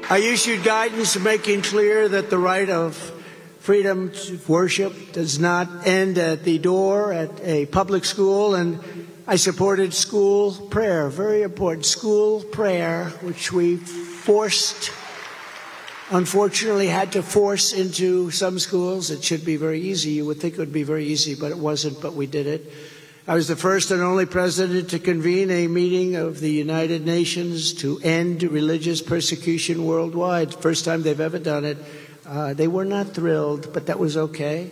I issued guidance making clear that the right of freedom to worship does not end at the door at a public school, and I supported school prayer, very important, school prayer, which we unfortunately had to force into some schools. It should be very easy. You would think it would be very easy, but it wasn't, but we did it. I was the first and only president to convene a meeting of the United Nations to end religious persecution worldwide. First time they've ever done it. They were not thrilled, but that was okay.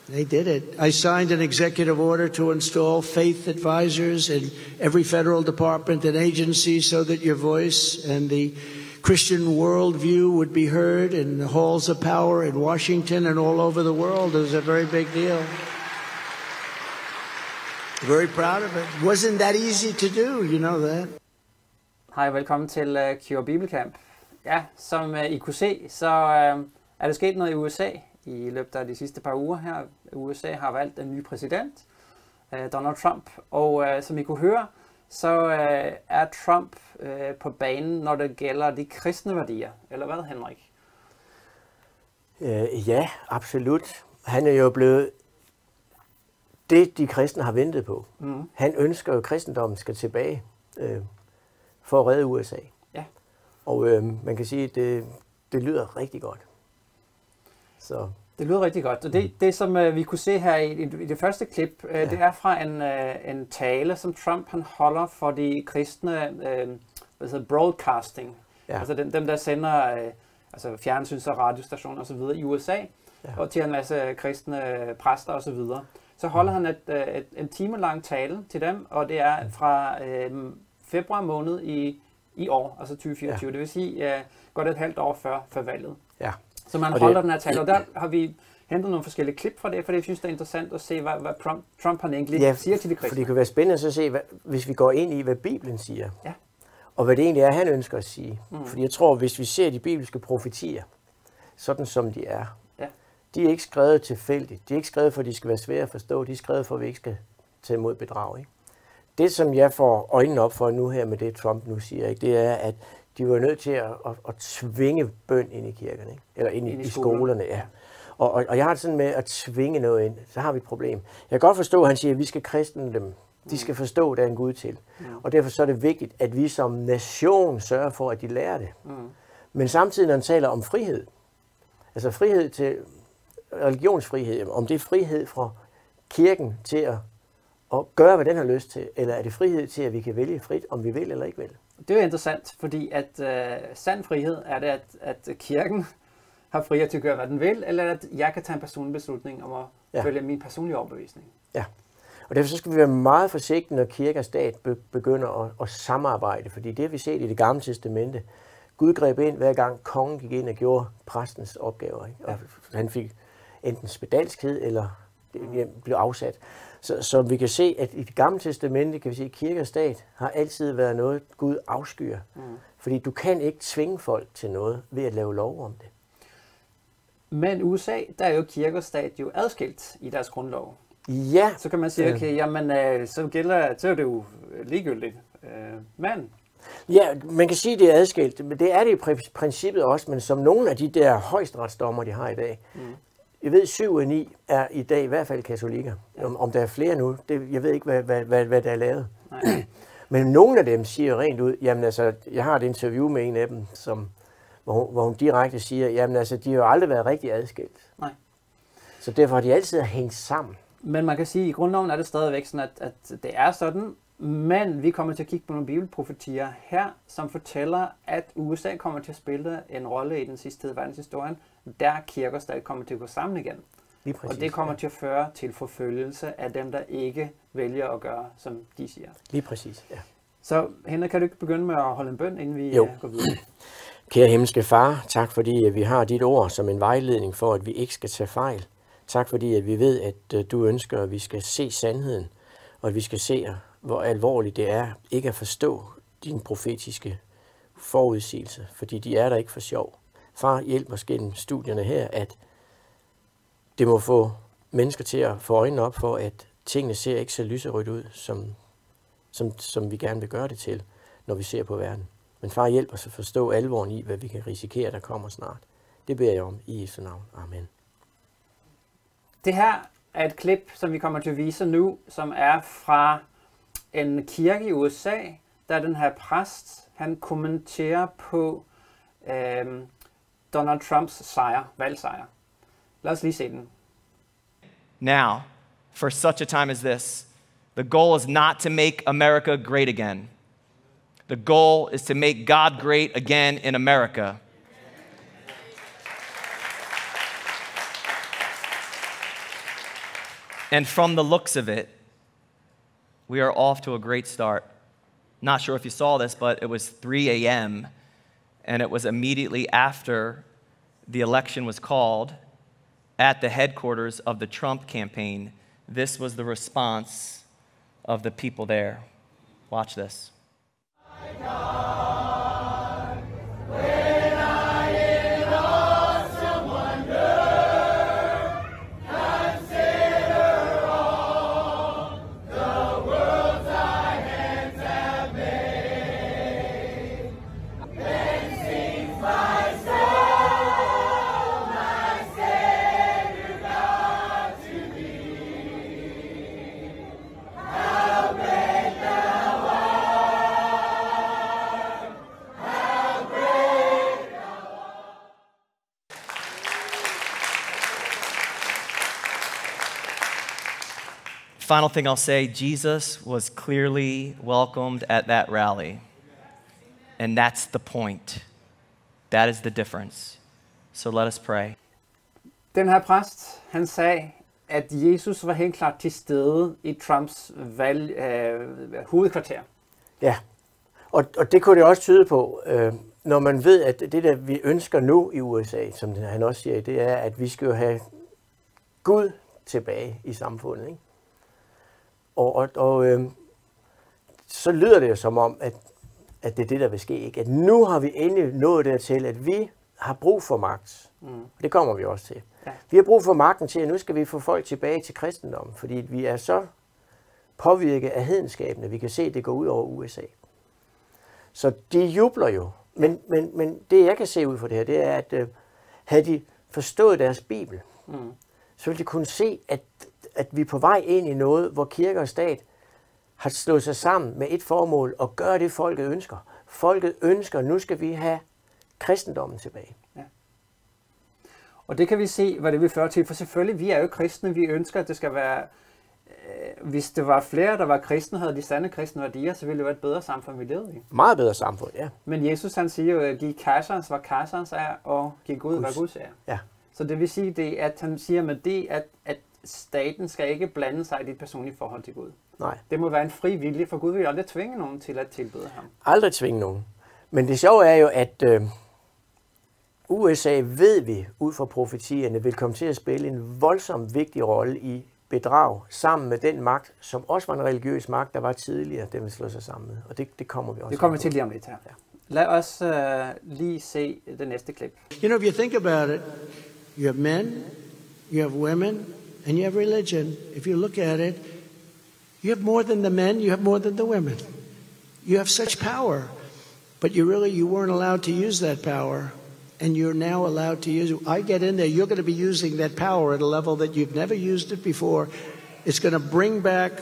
They did it. I signed an executive order to install faith advisors in every federal department and agency so that your voice and the Christian worldview would be heard in the halls of power in Washington and all over the world. It was a very big deal. Very proud of it. Wasn't that easy to do, you know that. Hej, velkommen til Cure Bibelcamp. Ja, som I kunne se, så er der sket noget i USA i løbet af de sidste par uger her. USA har valgt en ny præsident, Donald Trump, og som I kunne høre, så er Trump på banen, når det gælder de kristne værdier. Eller hvad, Henrik? Ja, absolut. Han er jo blevet det, de kristne har ventet på. Mm. Han ønsker jo, at kristendommen skal tilbage for at redde USA. Ja. Og man kan sige, at det lyder rigtig godt. Så. Det lyder rigtig godt. Og det som vi kunne se her i det første klip, det er fra en tale, som Trump han holder for de kristne broadcasting. Ja. Altså dem der sender altså fjernsyns- og radiostationer osv. i USA, og til en masse kristne præster osv. Så holder han en time lang tale til dem, og det er fra februar måned i år, altså 2024. Ja. Det vil sige godt et halvt år før valget. Ja. Så man holder den her tale, og der har vi hentet nogle forskellige klip fra det, for jeg synes, det er interessant at se, hvad Trump han egentlig siger til de kristne. For det kan være spændende at se, hvis vi går ind i, hvad Bibelen siger, ja. Og hvad det egentlig er, han ønsker at sige. Fordi jeg tror, hvis vi ser de bibelske profetier, sådan som de er, de er ikke skrevet tilfældigt. De er ikke skrevet, for de skal være svære at forstå. De er skrevet, for at vi ikke skal tage imod bedrag. Ikke? Det, som jeg får øjnene op for nu her med det, Trump nu siger, ikke, det er, at de var nødt til at tvinge bøn ind i kirkerne, ikke? Eller ind i skolerne. Ja. Og jeg har det sådan med at tvinge noget ind, så har vi et problem. Jeg kan godt forstå, at han siger, at vi skal kristne dem. De skal forstå, at der er en Gud til. Og derfor så er det vigtigt, at vi som nation sørger for, at de lærer det. Men samtidig, når han taler om frihed, altså frihed til religionsfrihed, om det er frihed fra kirken til at gøre, hvad den har lyst til, eller er det frihed til, at vi kan vælge frit, om vi vil eller ikke vil? Det er jo interessant, fordi at sand frihed er det, at kirken har frihed til at gøre, hvad den vil, eller at jeg kan tage en personlig beslutning om at følge min personlige overbevisning. Ja, og derfor så skal vi være meget forsigtige, når kirke og stat begynder at samarbejde, fordi det har vi set i Det Gamle Testamente. Gud greb ind, hver gang kongen gik ind og gjorde præstens opgaver. Ikke? Og han fik enten spedalskhed, eller blev afsat. Så vi kan se, at i Det Gamle Testamente, kan vi sige, at kirke og stat har altid været noget, Gud afskyer. Fordi du kan ikke tvinge folk til noget ved at lave lov om det. Men i USA, der er jo kirke og stat jo adskilt i deres grundlov. Ja. Så kan man sige, okay, jamen, så er det jo ligegyldigt. Men ja, man kan sige, at det er adskilt, men det er det i princippet også, men som nogle af de der højesteretsdommer, de har i dag. Jeg ved, 7 af 9 er i dag i hvert fald katolikker. Om der er flere nu, jeg ved ikke, hvad der er lavet. Men nogle af dem siger rent ud, jamen altså, jeg har et interview med en af dem, hvor hun direkte siger, jamen altså, de har jo aldrig været rigtig adskilt. Nej. Så derfor har de altid hængt sammen. Men man kan sige, at i grundloven er det stadigvæk sådan, at det er sådan, men vi kommer til at kigge på nogle bibelprofetier her, som fortæller, at USA kommer til at spille en rolle i den sidste tid af verdenshistorien, der kirke og stat kommer til at gå sammen igen. Lige præcis, og det kommer til at føre til forfølgelse af dem, der ikke vælger at gøre, som de siger. Lige præcis, ja. Så Henrik, kan du ikke begynde med at holde en bøn, inden vi går videre? Kære himmelske far, tak fordi vi har dit ord som en vejledning for, at vi ikke skal tage fejl. Tak fordi at vi ved, at du ønsker, at vi skal se sandheden, og at vi skal se, hvor alvorligt det er ikke at forstå dine profetiske forudsigelser, fordi de er der ikke for sjov. Far, hjælp os gennem studierne her, at det må få mennesker til at få øjnene op for, at tingene ser ikke så lyserødt ud, som vi gerne vil gøre det til, når vi ser på verden. Men far, hjælp os at forstå alvoren i, hvad vi kan risikere, der kommer snart. Det beder jeg om i Jesu navn. Amen. Det her er et klip, som vi kommer til at vise nu, som er fra en kirke i USA, der den her præst, han kommenterer på Donald Trumps valgsejr. Lad os lige se den. Now, for such a time as this, the goal is not to make America great again. The goal is to make God great again in America. And from the looks of it, we are off to a great start. Not sure if you saw this, but it was 3 a.m., and it was immediately after the election was called at the headquarters of the Trump campaign. This was the response of the people there. Watch this. Final thing I'll say, Jesus was clearly welcomed at that rally. And that's the point. That is the difference. So let us pray. Den her præst, han sagde, at Jesus var helt klart til stede i Trumps hovedkvarter. Ja, og det kunne det også tyde på, når man ved, at det der vi ønsker nu i USA, som han også siger, det er, at vi skal jo have Gud tilbage i samfundet, ikke? Og så lyder det jo som om, at det er det, der vil ske. Ikke? At nu har vi endelig nået dertil, at vi har brug for magt. Det kommer vi også til. Ja. Vi har brug for magten til, at nu skal vi få folk tilbage til kristendommen, fordi vi er så påvirket af hedenskaben, at vi kan se, at det går ud over USA. Så de jubler jo. Men det, jeg kan se ud for det her, det er, at havde de forstået deres bibel, så ville de kunne se, at vi er på vej ind i noget, hvor kirke og stat har slået sig sammen med et formål og gøre det, folket ønsker. Folket ønsker, nu skal vi have kristendommen tilbage. Ja. Og det kan vi se, hvad det vil føre til, for selvfølgelig, vi er jo kristne, vi ønsker, at det skal være, hvis det var flere, der var kristne, havde de sande kristne værdier, så ville det være et bedre samfund, vi levede i. Meget bedre samfund, ja. Men Jesus, han siger jo, at give kejserens, hvad kejserens er, og give Gud, hvad Guds er. Ja. Så det vil sige, det, at han siger med det, at staten skal ikke blande sig i dit personlige forhold til Gud. Nej. Det må være en fri vilje, for Gud vil aldrig tvinge nogen til at tilbede ham. Aldrig tvinge nogen. Men det sjove er jo, at USA, ved vi, ud fra profetierne, vil komme til at spille en voldsomt vigtig rolle i bedrag, sammen med den magt, som også var en religiøs magt, der var tidligere, den vil slå sig sammen med. Og det kommer vi også. Det kommer vi til lige om lidt her. Ja. Lad os lige se det næste klip. You know, if you think about it, you have men, you have women, and you have religion. If you look at it, you have more than the men, you have more than the women. You have such power, but you weren't allowed to use that power, and you're now allowed to use it. I get in there, you're going to be using that power at a level that you've never used it before. It's going to bring back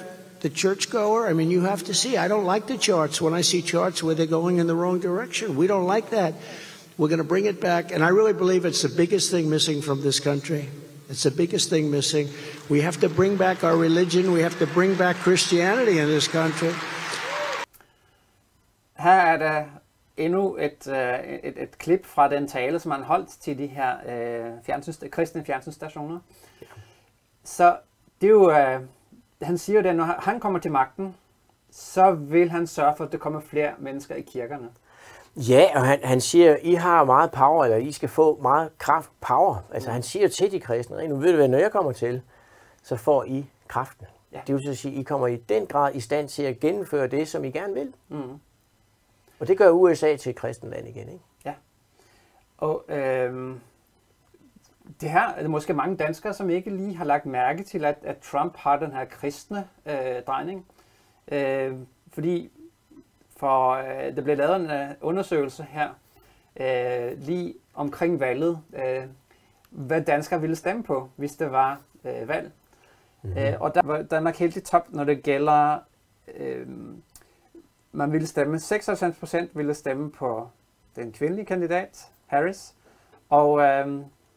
the churchgoer. I mean, you have to see, I don't like the charts when I see charts where they're going in the wrong direction. We don't like that. We're going to bring it back, and I really believe it's the biggest thing missing from this country. It's the biggest thing missing. We have to bring back our religion. We have to bring back Christianity in this country. Her er der endnu et klip fra den tale, som han holdt til de her kristne fjernsynsstationer. Ja. Så det er jo, han siger jo, at når han kommer til magten, så vil han sørge for, at der kommer flere mennesker i kirkerne. Ja, og han siger, I har meget power, eller I skal få meget power. Altså han siger til de kristne, nu ved du hvad, når jeg kommer til, så får I kraften. Ja. Det vil så sige, I kommer i den grad i stand til at gennemføre det, som I gerne vil. Og det gør USA til et kristenland igen, ikke? Ja. Og det her er måske mange danskere, som ikke lige har lagt mærke til, at Trump har den her kristne drejning. Fordi for der blev lavet en undersøgelse her lige omkring valget, hvad danskere ville stemme på, hvis det var valg. Og der var Danmark helt i top, når det gælder, man ville stemme, 96% ville stemme på den kvindelige kandidat, Harris, og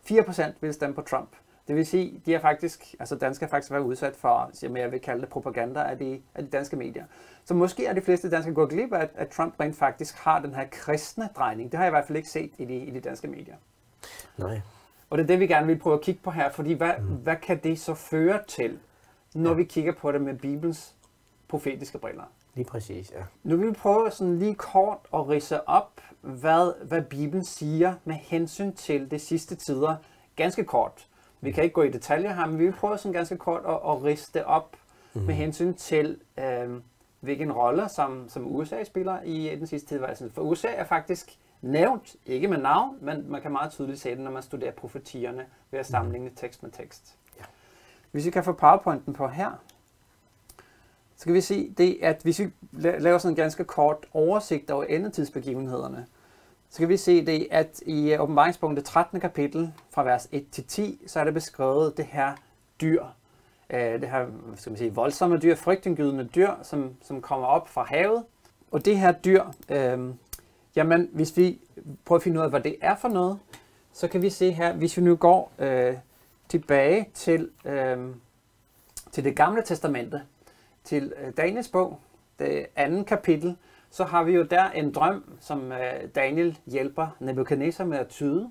4% ville stemme på Trump. Det vil sige, de er faktisk, altså danskere har faktisk været udsat for, som jeg vil kalde det, propaganda af de danske medier. Så måske er de fleste danskere gået glip af, at Trump rent faktisk har den her kristne drejning. Det har jeg i hvert fald ikke set i de danske medier. Nej. Og det er det, vi gerne vil prøve at kigge på her, fordi hvad kan det så føre til, når vi kigger på det med Bibelens profetiske briller? Lige præcis, ja. Nu vil vi prøve sådan lige kort at ridse op, hvad Bibelen siger med hensyn til de sidste tider. Ganske kort. Vi kan ikke gå i detaljer her, men vi vil prøve sådan ganske kort at ridse det op med hensyn til, hvilken rolle som USA spiller i den sidste tid. For USA er faktisk nævnt, ikke med navn, men man kan meget tydeligt se det, når man studerer profetierne ved at sammenligne tekst med tekst. Ja. Hvis vi kan få PowerPointen på her, så kan vi se det, at hvis vi laver sådan en ganske kort oversigt over endetidsbegivenhederne, så kan vi se det, at i åbenbaringspunktet 13. kapitel fra vers 1-10, så er det beskrevet det her dyr. Det her, skal man sige, voldsomme dyr, frygtindgydende dyr, som kommer op fra havet. Og det her dyr, jamen hvis vi prøver at finde ud af, hvad det er for noget, så kan vi se her, hvis vi nu går tilbage til det gamle testamente, til Daniels bog, det andet kapitel, så har vi jo der en drøm, som Daniel hjælper Nebukadnesar med at tyde,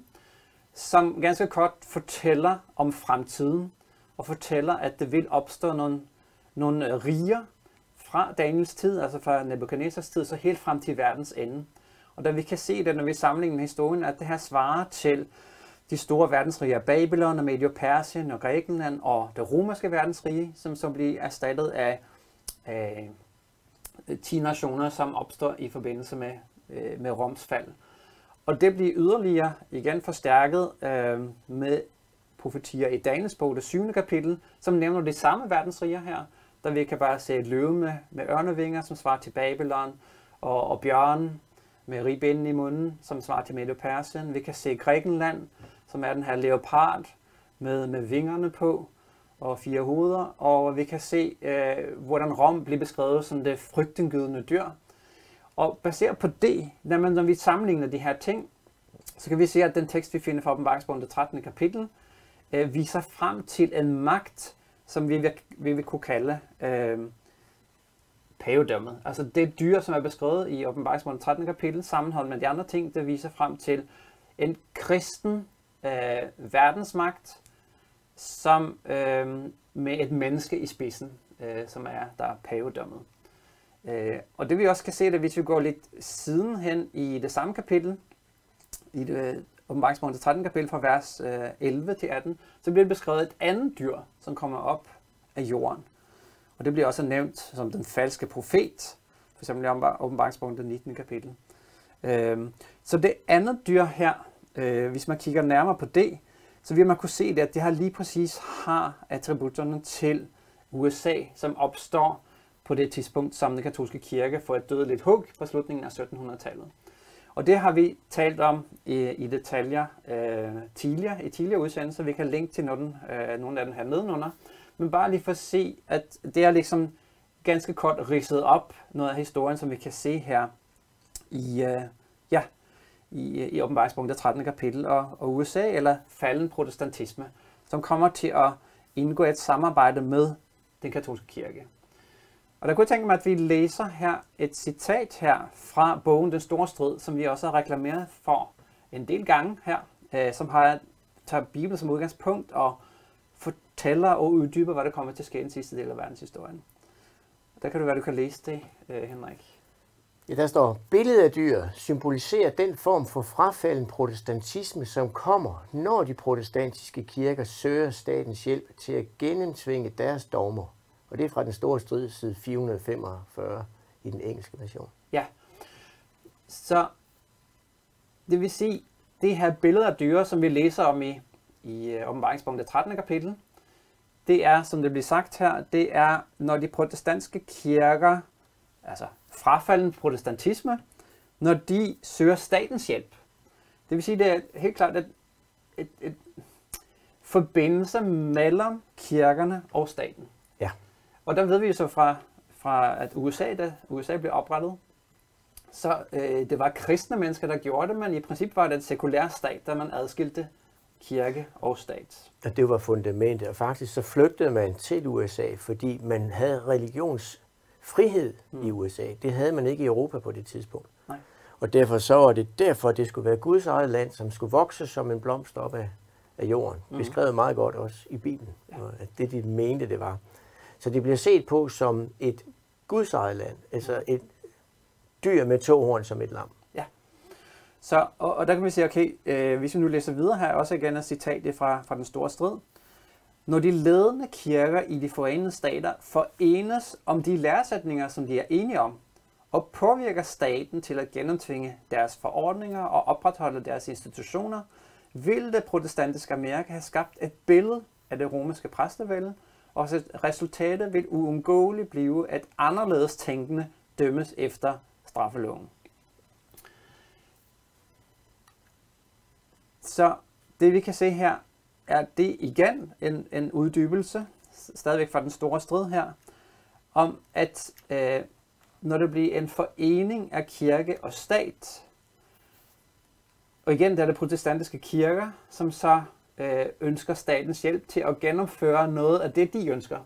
som ganske kort fortæller om fremtiden, og fortæller, at det vil opstå nogle riger fra Daniels tid, altså fra Nebukadnesars tid, så helt frem til verdens ende. Og da vi kan se det, når vi sammenligner med historien, at det her svarer til de store verdensriger, Babylon og Medio-Persien og Grækenland og det romerske verdensrige, som så bliver erstattet af 10 nationer, som opstår i forbindelse med Roms fald. Og det bliver yderligere igen forstærket med profetier i Daniels bog, det 7. kapitel, som nævner de samme verdensriger her, der vi kan bare se et løve med ørnevinger, som svarer til Babylon, og bjørnen med ribbinden i munden, som svarer til Medo-Persien. Vi kan se Grækenland, som er den her leopard med vingerne på og 4 hoveder, og vi kan se, hvordan Rom bliver beskrevet som det frygtindgydende dyr. Og baseret på det, når vi sammenligner de her ting, så kan vi se, at den tekst, vi finder fra åbenbaringsbogen, det 13. kapitel, viser frem til en magt, som vi vil kunne kalde pavedømmet. Altså det dyr, som er beskrevet i åbenbaringsbogen 13. kapitel, sammenholdt med de andre ting, det viser frem til en kristen verdensmagt, som med et menneske i spidsen, som der er pavedømmet. Og det vi også kan se, at hvis vi går lidt sidenhen i det samme kapitel, i det åbenbaringsbogen 13. kapitel fra vers 11 til 18, så bliver det beskrevet et andet dyr, som kommer op af jorden. Og det bliver også nævnt som den falske profet, for eksempel i åbenbaringsbogen det 19. kapitel. Så det andet dyr her, hvis man kigger nærmere på det, så vil man kunne se det, at det her lige præcis har attributterne til USA, som opstår på det tidspunkt, som den katolske kirke får et dødeligt hug på slutningen af 1700-tallet. Og det har vi talt om i detaljer i tidligere udsendelser. Vi kan linke til nogle af dem her nedenunder. Men bare lige for at se, at det er ligesom ganske kort ridset op noget af historien, som vi kan se her i åbenbaringsbogen 13. kapitel, og USA, eller falden protestantisme, som kommer til at indgå et samarbejde med den katolske kirke. Og der kunne jeg tænke mig, at vi læser her et citat her fra bogen Den Store Strid, som vi også har reklameret for en del gange her, som tager Bibelen som udgangspunkt og fortæller og uddyber, hvad der kommer til at ske i den sidste del af verdenshistorien. Der kan det være, du kan læse det, Henrik. Ja, der står, billedet af dyr symboliserer den form for frafalden protestantisme, som kommer, når de protestantiske kirker søger statens hjælp til at gennemtvinge deres dogmer. Og det er fra Den Store Strid, side 445 i den engelske version. Ja, så det vil sige, det her billede af dyr, som vi læser om i åbenbaringsbogen det 13. kapitel, det er, som det bliver sagt her, det er, når de protestantiske kirker altså frafalden protestantisme, når de søger statens hjælp. Det vil sige, det er helt klart et forbindelse mellem kirkerne og staten. Ja. Og der ved vi jo så fra at da USA blev oprettet, så det var kristne mennesker, der gjorde det, men i princippet var det et sekulær stat, der man adskilte kirke og stat. Og det var fundamentet, og faktisk så flygtede man til USA, fordi man havde religionsfrihed i USA. Det havde man ikke i Europa på det tidspunkt. Nej. Og derfor så var det det skulle være Guds eget land, som skulle vokse som en blomst op af jorden. Beskrevet meget godt også i Bibelen, at det de mente det var. Så det bliver set på som et Guds eget land, altså et dyr med 2 horn som et lam. Ja. Så, og der kan vi sige, okay, hvis vi nu læser videre her, også igen et citat fra den store strid. Når de ledende kirker i de forenede stater forenes om de læresætninger, som de er enige om, og påvirker staten til at gennemtvinge deres forordninger og opretholde deres institutioner, vil det protestantiske Amerika have skabt et billede af det romerske præstevælde, og resultatet vil uundgåeligt blive, at anderledes tænkende dømmes efter straffeloven. Så det vi kan se her, er det igen en uddybelse, stadigvæk fra den store strid her, om at når det bliver en forening af kirke og stat, og igen der er det protestantiske kirker, som så ønsker statens hjælp til at gennemføre noget af det, de ønsker,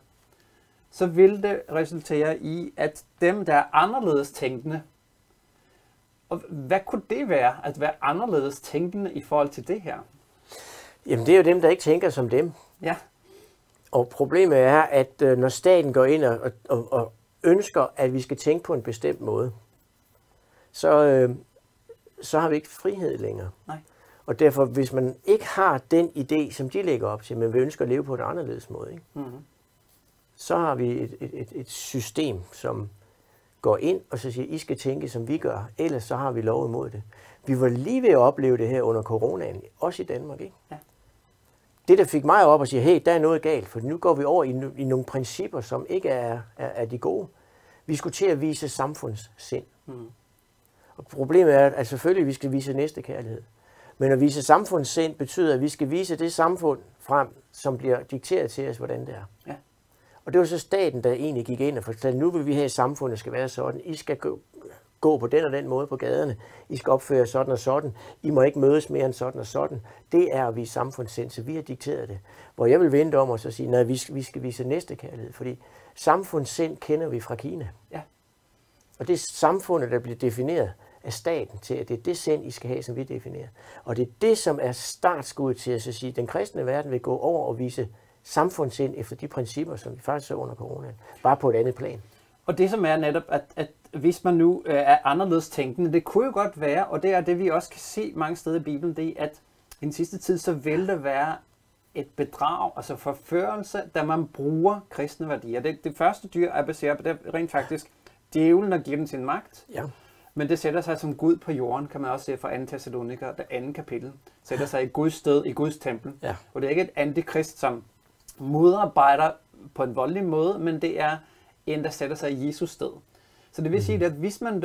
så vil det resultere i, at dem, der er anderledes tænkende, og hvad kunne det være, at være anderledes tænkende i forhold til det her? Jamen det er jo dem, der ikke tænker som dem. Ja. Og problemet er, at når staten går ind og ønsker, at vi skal tænke på en bestemt måde, så har vi ikke frihed længere. Nej. Og derfor, hvis man ikke har den idé, som de lægger op til, men vi ønsker at leve på en anderledes måde, ikke? Så har vi et system, som går ind og så siger, I skal tænke, som vi gør, ellers så har vi lov imod det. Vi var lige ved at opleve det her under coronaen, også i Danmark, ikke? Ja. Det, der fik mig op og sige, hey, der er noget galt, for nu går vi over i nogle principper, som ikke er de gode. Vi skulle til at vise samfundssind. Og problemet er, at selvfølgelig vi skal vise næstekærlighed. Men at vise samfundssind betyder, at vi skal vise det samfund frem, som bliver dikteret til os, hvordan det er. Ja. Og det var så staten, der egentlig gik ind og fortalte, nu vil vi have, at samfundet skal være sådan. I skal gå på den og den måde på gaderne. I skal opføre sådan og sådan. I må ikke mødes mere end sådan og sådan. Det er at vise samfundssind, så vi har dikteret det. Hvor jeg vil vente om og så sige, nej, vi skal vise næstekærlighed, fordi samfundssind kender vi fra Kina. Ja. Og det er samfundet, der bliver defineret af staten til, at det er det sind, I skal have, som vi definerer. Og det er det, som er startskuddet til at sige, at den kristne verden vil gå over og vise samfundssind efter de principper, som vi faktisk så under coronaen, bare på et andet plan. Og det som er netop, at hvis man nu er anderledes tænkende, det kunne jo godt være, og det er det, vi også kan se mange steder i Bibelen, det er, at i den sidste tid, så vil det være et bedrag, altså forførelse, da man bruger kristne værdier. Det første dyr er baseret på det rent faktisk djævlen, der giver den sin magt. Ja. Men det sætter sig som Gud på jorden, kan man også se fra 2. Thessaloniker, det andet kapitel. Sætter sig i Guds sted, i Guds tempel. Ja. Og det er ikke et antikrist, som modarbejder på en voldelig måde, men det er en, der sætter sig i Jesus sted. Så det vil sige, at hvis man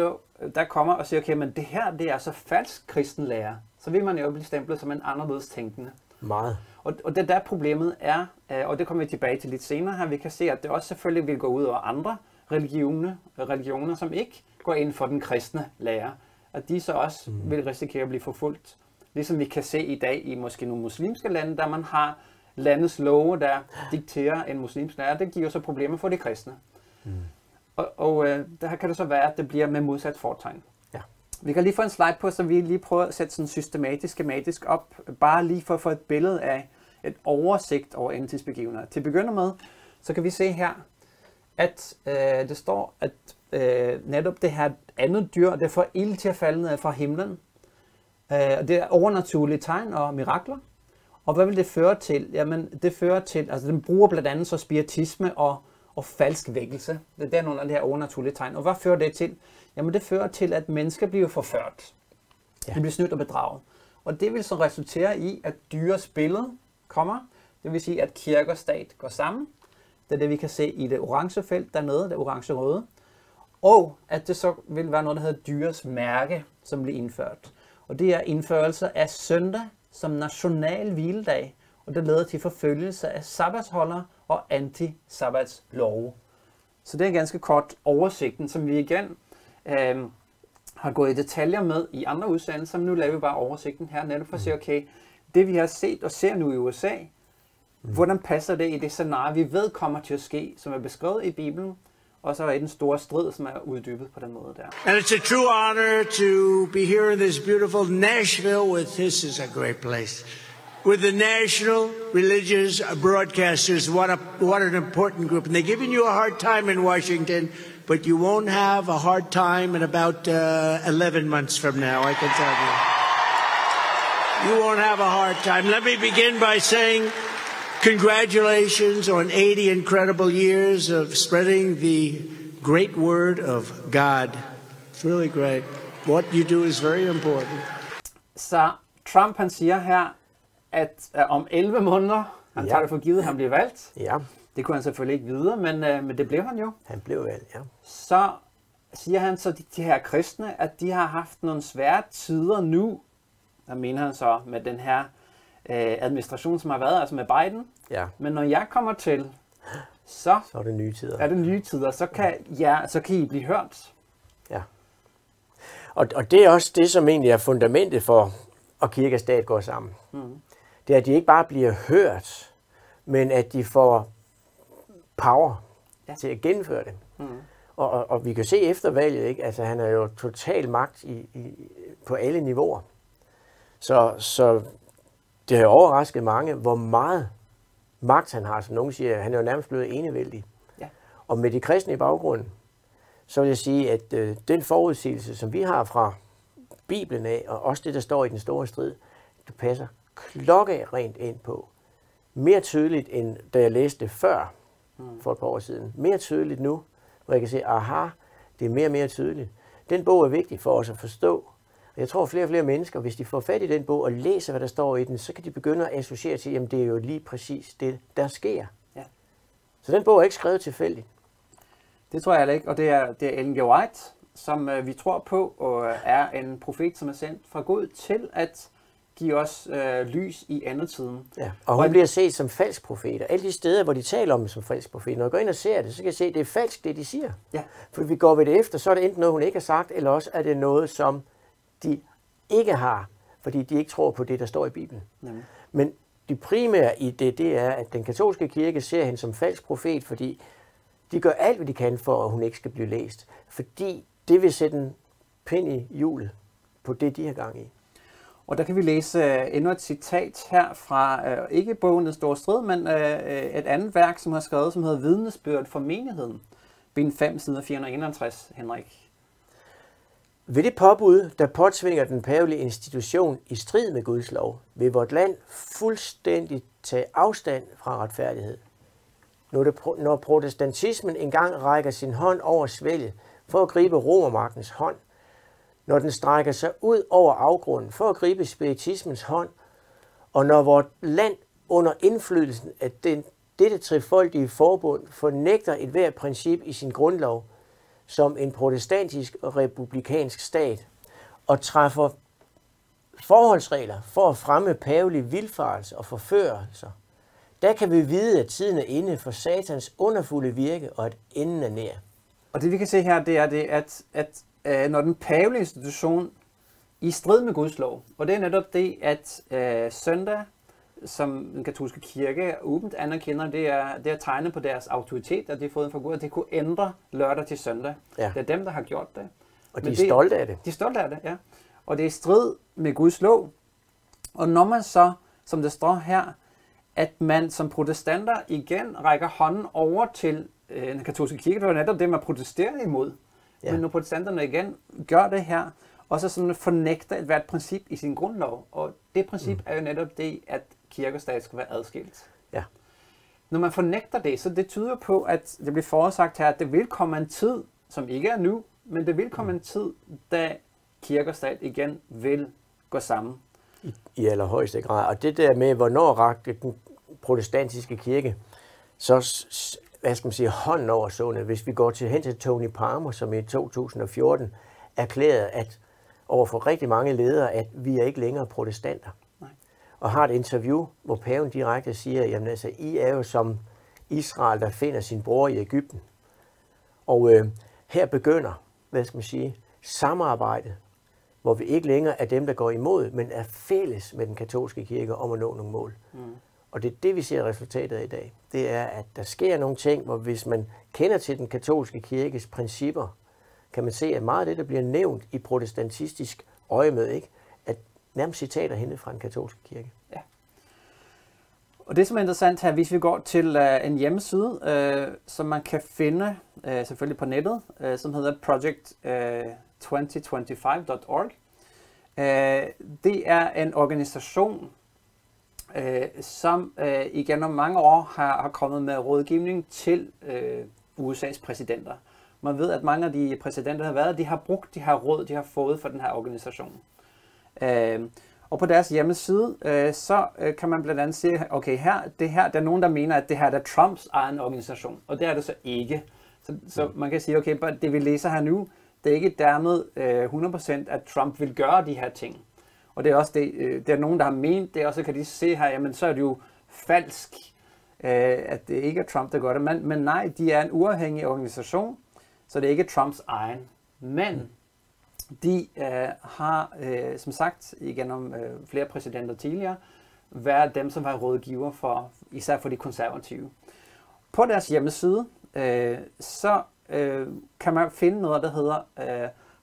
der kommer og siger, okay, men det her, det er så falsk kristenlærer, så vil man jo blive stemplet som en anderledes tænkende. Meget. Og det der problemet er, og det kommer vi tilbage til lidt senere her, vi kan se, at det også selvfølgelig vil gå ud over andre religioner, som ikke går ind for den kristne lære, at de så også vil risikere at blive forfulgt. Ligesom vi kan se i dag i måske nogle muslimske lande, der man har landets love, der dikterer en muslimsk lære, det giver så problemer for de kristne. Og der kan det så være, at det bliver med modsat fortegn. Ja. Vi kan lige få en slide på, så vi lige prøver at sætte sådan systematisk, skematisk op, bare lige for at få et billede af et oversigt over endetidsbegivenheder. Til at begynde med, så kan vi se her, at det står, at netop det her andet dyr, det får ild til at falde ned fra himlen. Det er overnaturlige tegn og mirakler. Og hvad vil det føre til? Jamen, det fører til, altså den bruger blandt andet så spiritisme og falsk vækkelse. Det er nogle af de her overnaturlige tegn. Og hvad fører det til? Jamen, det fører til, at mennesker bliver forført. Ja. De bliver snydt og bedraget. Og det vil så resultere i, at dyrets billede kommer. Det vil sige, at kirke og stat går sammen. Det er det, vi kan se i det orange felt dernede, det orange-røde. Og at det så vil være noget, der hedder dyrets mærke, som bliver indført. Og det er indførelse af søndag som national hviledag, og det leder til forfølgelse af sabbatsholdere og anti-sabbatslove. Så det er en ganske kort oversigten, som vi igen har gået i detaljer med i andre udsendelser, men nu laver vi bare oversigten her, netop for at se, okay, det vi har set og ser nu i USA, hvordan passer det i det scenarie, vi ved kommer til at ske, som er beskrevet i Bibelen, og så er den store strid, som er uddybet på den måde der. And it's a true honor to be here in this beautiful Nashville with, this is a great place, with the National Religious Broadcasters. What an important group. And they're giving you a hard time in Washington, but you won't have a hard time in about 11 months from now, I can tell you. You won't have a hard time. Let me begin by saying congratulations on 80 incredible years of spreading the great word of God. It's really great. What you do is very important. Så Trump han siger her, at om 11 måneder, han tager det for givet, han bliver valgt. Ja. Det kunne han selvfølgelig ikke vide, men det blev han jo. Han blev valgt, ja. Så siger han så de her kristne, at de har haft nogle svære tider nu. Der mener han så med den her administration, som har været, altså med Biden. Ja. Men når jeg kommer til, så er det nye tider. Er det nye tider, så kan I blive hørt. Ja. Og det er også det, som egentlig er fundamentet for, at kirke og stat går sammen. Det er, at de ikke bare bliver hørt, men at de får power til at gennemføre det. Og vi kan se efter valget, ikke? Altså, han er jo total magt på alle niveauer. Så det har overrasket mange, hvor meget magt han har. Som nogen siger, han er jo nærmest blevet enevældig. Ja. Og med de kristne i baggrunden, så vil jeg sige, at den forudsigelse, som vi har fra Bibelen af, og også det, der står i den store strid, det passer klokkerent ind på. Mere tydeligt, end da jeg læste det før, for et par år siden. Mere tydeligt nu, hvor jeg kan se, aha, det er mere og mere tydeligt. Den bog er vigtig for os at forstå. Og jeg tror, flere og flere mennesker, hvis de får fat i den bog og læser, hvad der står i den, så kan de begynde at associere til, jamen det er jo lige præcis det, der sker. Ja. Så den bog er ikke skrevet tilfældigt. Det tror jeg heller ikke, og det er Ellen G. White, som vi tror på, og er en profet, som er sendt fra Gud til at give os lys i endetiden. Ja, og hun bliver set som falsk profet. Alle de steder, hvor de taler om som falsk profet, når jeg går ind og ser det, så kan jeg se, at det er falsk, det de siger. Ja. For vi går ved det efter, så er det enten noget, hun ikke har sagt, eller også er det noget, som de ikke har, fordi de ikke tror på det, der står i Bibelen. Jamen. Men det primære i det er, at den katolske kirke ser hende som falsk profet, fordi de gør alt, hvad de kan for, at hun ikke skal blive læst. Fordi det vil sætte en pind i hjulet på det, de har gang i. Og der kan vi læse endnu et citat her fra, ikke bogen Den Store Strid, men et andet værk, som har skrevet, som hedder Vidnesbyrd for menigheden. Bind 5, side 451, Henrik. Ved det påbud, der påtvinger den pavelige institution i strid med Guds lov, vil vort land fuldstændig tage afstand fra retfærdighed. Når protestantismen engang rækker sin hånd over svælget for at gribe romermagtens hånd, når den strækker sig ud over afgrunden for at gribe spiritismens hånd, og når vort land under indflydelsen af dette trefoldige forbund fornægter et hvert princip i sin grundlov som en protestantisk og republikansk stat, og træffer forholdsregler for at fremme pavelig vildfarelse og forførelser, der kan vi vide, at tiden er inde for satans underfulde virke, og at enden er nær. Og det vi kan se her, det er det, at når den pavelige institution i strid med Guds lov, og det er netop det, at søndag, som den katolske kirke åbent anerkender, det er tegnet på deres autoritet, at de har fået en fra Gud, at det kunne ændre lørdag til søndag. Ja. Det er dem, der har gjort det. Og de er stolte af det. De er stolte af det, ja. Og det er i strid med Guds lov. Og når man så, som det står her, at man som protestanter igen rækker hånden over til den katolske kirke, det var netop det, man protesterer imod. Ja. Men når protestanterne igen gør det her, og så sådan fornægter et hvert princip i sin grundlov, og det princip er jo netop det, at kirke og stat skal være adskilt. Ja. Når man fornægter det, så det tyder på, at det bliver forudsagt her, at det vil komme en tid, som ikke er nu, men det vil komme en tid, da kirke og stat igen vil gå sammen. I allerhøjeste grad. Og det der med, hvornår rakte den protestantiske kirke så hånden over sundet. Hvis vi går hen til Tony Palmer, som i 2014 erklærede, at overfor rigtig mange ledere, at vi er ikke længere protestanter. Nej. Og har et interview, hvor paven direkte siger, jamen altså, I er jo som Israel, der finder sin bror i Egypten. Og her begynder, samarbejdet, hvor vi ikke længere er dem, der går imod, men er fælles med den katolske kirke om at nå nogle mål. Og det er det, vi ser resultatet af i dag. Det er, at der sker nogle ting, hvor hvis man kender til den katolske kirkes principper, kan man se, at meget af det, der bliver nævnt i protestantistisk øjemed, ikke, at nærmest citater hentet fra den katolske kirke. Ja. Og det, som er interessant her, hvis vi går til en hjemmeside, som man kan finde selvfølgelig på nettet, som hedder project2025.org. Det er en organisation, som igennem mange år har kommet med rådgivning til USA's præsidenter. Man ved, at mange af de præsidenter, der har været, de har brugt de her råd, de har fået fra den her organisation. Og på deres hjemmeside, så kan man blandt andet se, okay, der er nogen, der mener, at det her er Trumps egen organisation, og det er det så ikke. Så man kan sige, okay, det vi læser her nu, det er ikke dermed 100% at Trump vil gøre de her ting. Og det er også det er nogen, der har ment det, og så kan de se her, jamen så er det jo falsk, at det ikke er Trump, der gør det. Men nej, de er en uafhængig organisation, så det er ikke Trumps egen. Men de har, som sagt, igennem flere præsidenter tidligere, været dem, som var rådgiver for, især for de konservative. På deres hjemmeside, så kan man finde noget, der hedder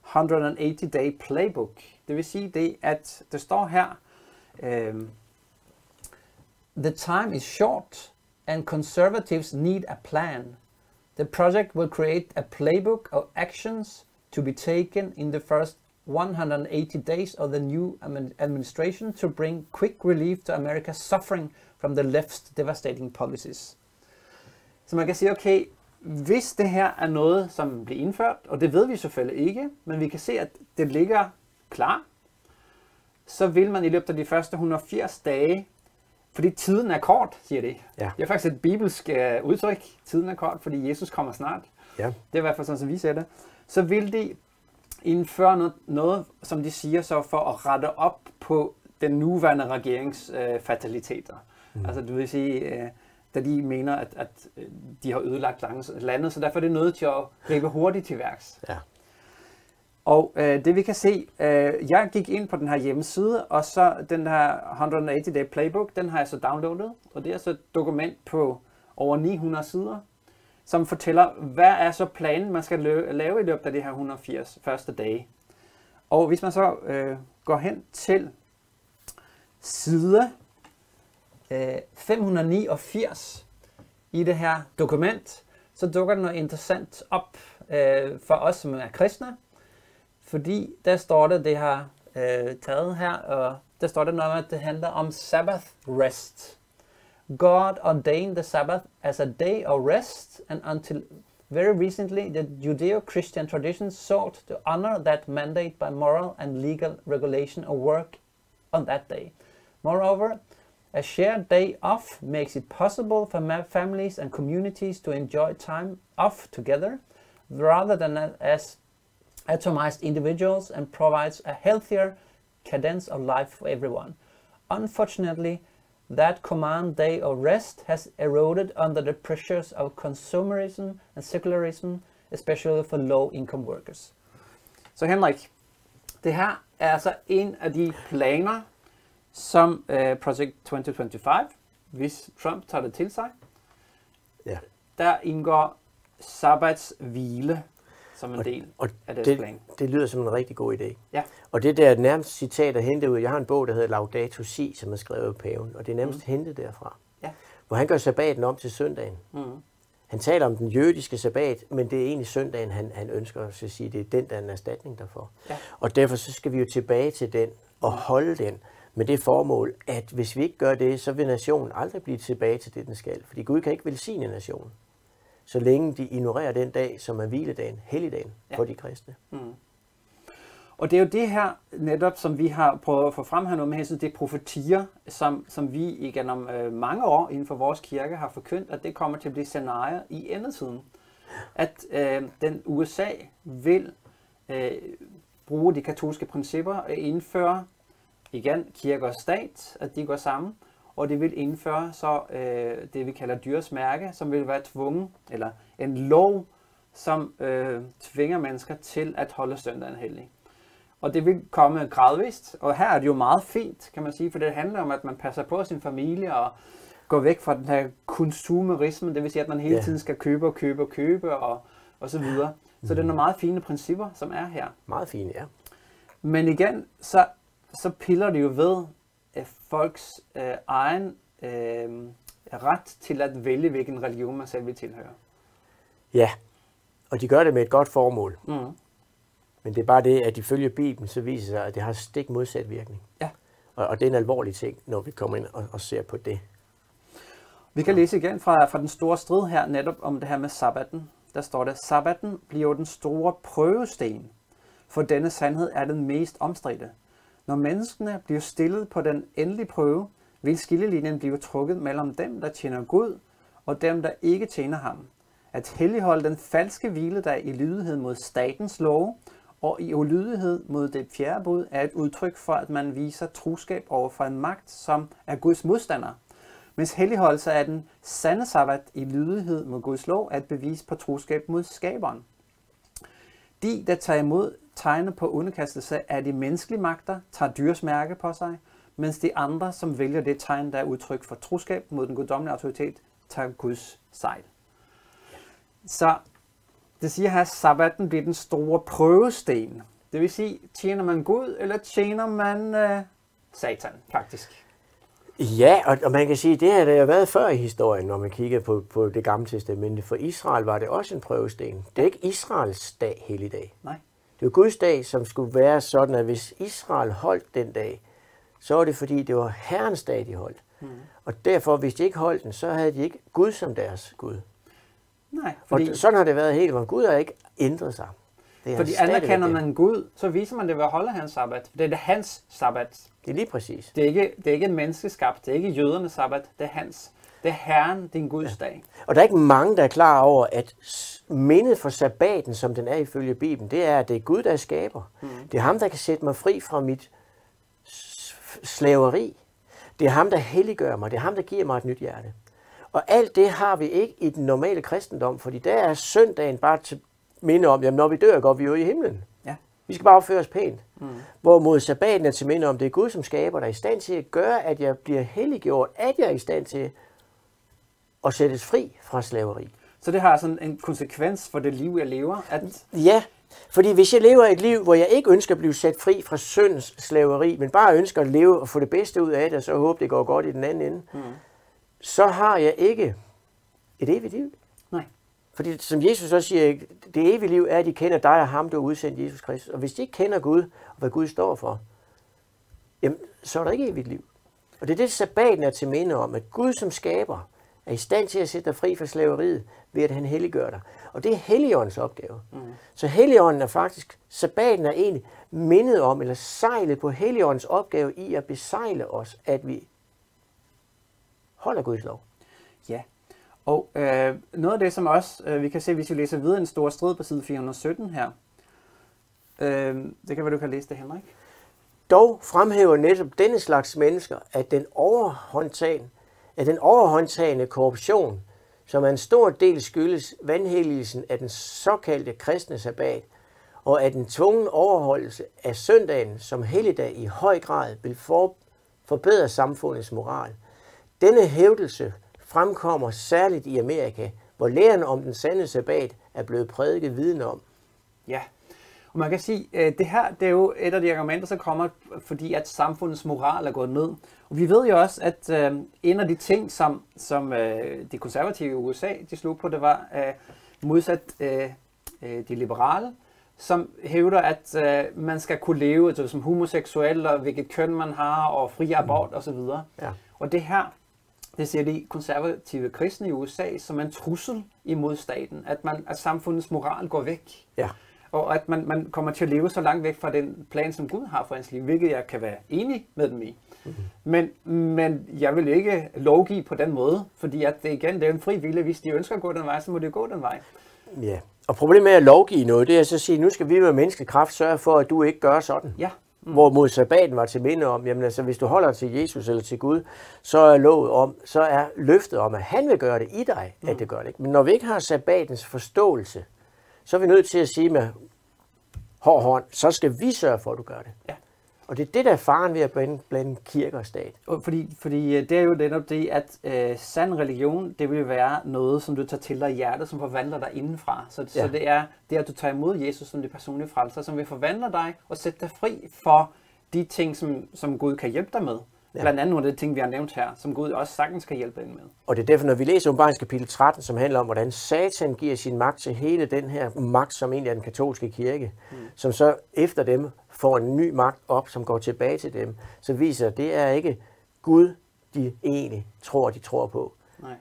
180-day playbook. Det vil sige det, at det står her, the time is short and conservatives need a plan. The project will create a playbook of actions to be taken in the first 180 days of the new administration to bring quick relief to America's suffering from the left's devastating policies. Så man kan sige, okay, hvis det her er noget, som bliver indført, og det ved vi selvfølgelig ikke, men vi kan se, at det ligger klar, så vil man i løbet af de første 180 dage, fordi tiden er kort, siger det. Ja. Det er faktisk et bibelsk udtryk, tiden er kort, fordi Jesus kommer snart. Ja. Det er i hvert fald sådan, som vi ser det. Så vil de indføre noget, som de siger så, for at rette op på den nuværende regerings fataliteter. Altså det vil sige, da de mener, at de har ødelagt landet, så derfor er det nødt til at gribe hurtigt til værks. Ja. Og det vi kan se, jeg gik ind på den her hjemmeside, og så den her 180-day playbook, den har jeg så downloadet, og det er så et dokument på over 900 sider, som fortæller, hvad er så planen, man skal lave i løbet af de her 180 første dage. Og hvis man så går hen til side 589 i det her dokument, så dukker der noget interessant op for os, som er kristne. Fordi der står det har taget her, og der står der noget om, at det handler om Sabbath rest. God ordained the Sabbath as a day of rest, and until very recently the Judeo-Christian tradition sought to honor that mandate by moral and legal regulation of work on that day. Moreover, a shared day off makes it possible for families and communities to enjoy time off together, rather than as atomized individuals, and provides a healthier cadence of life for everyone. Unfortunately, that command day of rest has eroded under the pressures of consumerism and secularism, especially for low-income workers. Så Henrik, det her er altså en af de planer, som Project 2025, hvis Trump tager det til sig, der indgår sabbatshvile som en del af deres plan. Det lyder som en rigtig god idé. Ja. Og det der nærmest citat er hentet ud. Jeg har en bog, der hedder Laudato Si, som er skrevet af paven, og det er nærmest hentet derfra. Ja. Hvor han gør sabbaten om til søndagen. Han taler om den jødiske sabbat, men det er egentlig søndagen, han ønsker at sige, det er den, der er en erstatning derfor. Ja. Og derfor så skal vi jo tilbage til den og holde den med det formål, at hvis vi ikke gør det, så vil nationen aldrig blive tilbage til det, den skal. Fordi Gud kan ikke velsigne nationen, så længe de ignorerer den dag, som er hviledagen, helligdagen for de kristne. Og det er jo det her netop, som vi har prøvet at få frem her nu med hensyn til profetier, som vi igennem mange år inden for vores kirke har forkyndt, at det kommer til at blive scenarier i endetiden. At den USA vil bruge de katolske principper og indføre, igen, kirke og stat, at de går sammen, og det vil indføre så det, vi kalder dyrets mærke, som vil være tvunget, eller en lov, som tvinger mennesker til at holde søndagen hellig. Og det vil komme gradvist, og her er det jo meget fint, kan man sige, for det handler om, at man passer på sin familie og går væk fra den her konsumerisme, det vil sige, at man hele tiden skal købe og så videre. Så det er nogle meget fine principper, som er her. Meget fine, ja. Men igen, så piller det jo ved folks egen ret til at vælge, hvilken religion man selv vil tilhøre. Ja, og de gør det med et godt formål. Mm. Men det er bare det, at ifølge Bibelen, så viser sig, at det har stik modsat virkning. Ja. Og det er en alvorlig ting, når vi kommer ind og ser på det. Vi kan læse igen fra den store strid her, netop om det her med sabbaten. Der står det, sabbaten bliver den store prøvesten, for denne sandhed er den mest omstridte. Når menneskene bliver stillet på den endelige prøve, vil skillelinjen blive trukket mellem dem, der tjener Gud, og dem, der ikke tjener ham. At helligholde den falske hviledag i lydighed mod statens lov, og i ulydighed mod det fjerde bud, er et udtryk for, at man viser troskab over for en magt, som er Guds modstander. Mens helligholdelse af den sande sabbat i lydighed mod Guds lov er et bevis på troskab mod skaberen. De, der tager imod tegnet på underkastelse af de menneskelige magter, tager dyrs mærke på sig, mens de andre, som vælger det tegn, der er udtryk for troskab mod den guddommelige autoritet, tager Guds sejl. Så det siger her, at sabbaten bliver den store prøvesten. Det vil sige, tjener man Gud, eller tjener man Satan, faktisk? Ja, og man kan sige, at det har der jo været før i historien, når man kigger på det gamle testamente. For Israel var det også en prøvesten. Det er ikke Israels dag, helligdag. Nej. Det var Guds dag, som skulle være sådan, at hvis Israel holdt den dag, så var det fordi, det var Herrens dag, de holdt. Mm. Og derfor, hvis de ikke holdt den, så havde de ikke Gud som deres Gud. Nej, fordi... Og sådan har det været helt, hvor Gud har ikke ændret sig. Fordi anerkender man Gud, så viser man det ved at holde hans sabbat. Det er det hans sabbat. Det er lige præcis. Det er ikke menneskeskabt, det er ikke jødernes sabbat, det er hans. Det er Herren, din Guds dag. Og der er ikke mange, der er klar over, at mindet for sabbaten, som den er ifølge Bibelen, det er, at det er Gud, der skaber. Mm. Det er ham, der kan sætte mig fri fra mit slaveri. Det er ham, der helliggør mig. Det er ham, der giver mig et nyt hjerte. Og alt det har vi ikke i den normale kristendom, fordi der er søndagen bare til minde om, jamen når vi dør, går vi jo i himlen. Ja. Vi skal bare opføre os pænt. Mm. Hvorimod sabbaten er til minde om, det er Gud, som skaber, der er i stand til at gøre, at jeg bliver helliggjort, at jeg er i stand til at sættes fri fra slaveri. Så det har sådan en konsekvens for det liv, jeg lever? At... Ja, fordi hvis jeg lever et liv, hvor jeg ikke ønsker at blive sat fri fra syndens slaveri, men bare ønsker at leve og få det bedste ud af det, og så håber det går godt i den anden ende, så har jeg ikke et evigt liv. Nej. Fordi som Jesus også siger, det evige liv er, at de kender dig og ham, du har udsendt, Jesus Kristus. Og hvis de ikke kender Gud, og hvad Gud står for, jamen, så er der ikke evigt liv. Og det er det, sabbaten er til minde om, at Gud som skaber er i stand til at sætte dig fri fra slaveriet, ved at han helliggør dig. Og det er Helligåndens opgave. Mm. Så Helligånden er faktisk, sabbaten er egentlig mindet om, eller sejlet på Helligåndens opgave i at besejle os, at vi holder Guds lov. Ja, og noget af det, som også vi kan se, hvis vi læser videre en stor strid på side 417 her, det kan være, du kan læse det, Henrik. Dog fremhæver netop denne slags mennesker, at den overhåndtagende korruption, som er en stor del skyldes vanhelligelsen af den såkaldte kristne sabbat, og at den tvungen overholdelse af søndagen som helligdag i høj grad vil forbedre samfundets moral. Denne hævdelse fremkommer særligt i Amerika, hvor læren om den sande sabbat er blevet prædiket viden om. Ja, og man kan sige, at det her det er jo et af de argumenter, som kommer, fordi at samfundets moral er gået ned. Og vi ved jo også, at en af de ting, som de konservative i USA de slog på, det var modsat de liberale, som hævder, at man skal kunne leve altså, som homoseksuel, og hvilket køn man har, og fri abort osv. Ja. Og det her, det ser de konservative kristne i USA som en trussel imod staten, at samfundets moral går væk. Ja. og at man kommer til at leve så langt væk fra den plan, som Gud har for ens liv, hvilket jeg kan være enig med dem i. Men jeg vil ikke lovgive på den måde, fordi at det igen, det er en fri vilje. Hvis de ønsker at gå den vej, så må de gå den vej. Ja, og problemet med at lovgive noget, det er så at sige, nu skal vi med menneskelig kraft sørge for, at du ikke gør sådan. Ja. Hvorimod sabbaten var til minde om, jamen altså, hvis du holder til Jesus eller til Gud, så er løftet om, at han vil gøre det i dig, at det gør det ikke. Men når vi ikke har sabbatens forståelse, så er vi nødt til at sige med hård hånd, så skal vi sørge for, at du gør det. Ja. Og det er det, der er faren ved at blande kirke og stat. Fordi det er jo netop det, at sand religion, det vil være noget, som du tager til dig i hjertet, som forvandler dig indenfra. Så det er det, at du tager imod Jesus som det personlige frelser, som vil forvandle dig og sætte dig fri for de ting, som Gud kan hjælpe dig med. Ja. Blandt andet nogle af de ting, vi har nævnt her, som Gud også sagtens kan hjælpe dig med. Og det er derfor, når vi læser Åbenbaringens kapitel 13, som handler om, hvordan Satan giver sin magt til hele den her magt, som egentlig er den katolske kirke, som så efter dem får en ny magt op, som går tilbage til dem, så viser, at det er ikke Gud, de egentlig tror, de tror på. Nej.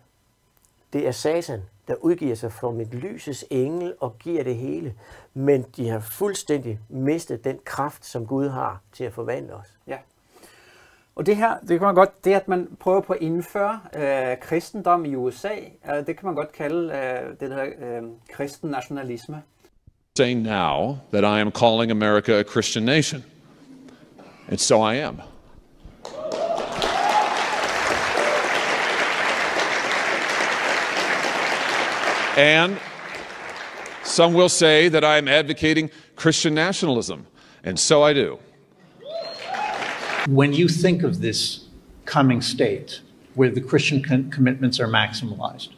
Det er Satan, der udgiver sig som et lysets engel og giver det hele. Men de har fuldstændig mistet den kraft, som Gud har til at forvandle os. Ja. Og det her, det kan man godt, det at man prøver på at indføre kristendom i USA, det kan man godt kalde det der kristen nationalisme. Saying now that I am calling America a Christian nation. And so I am. And some will say that I am advocating Christian nationalism, and so I do. When you think of this coming state where the Christian commitments are maximalized,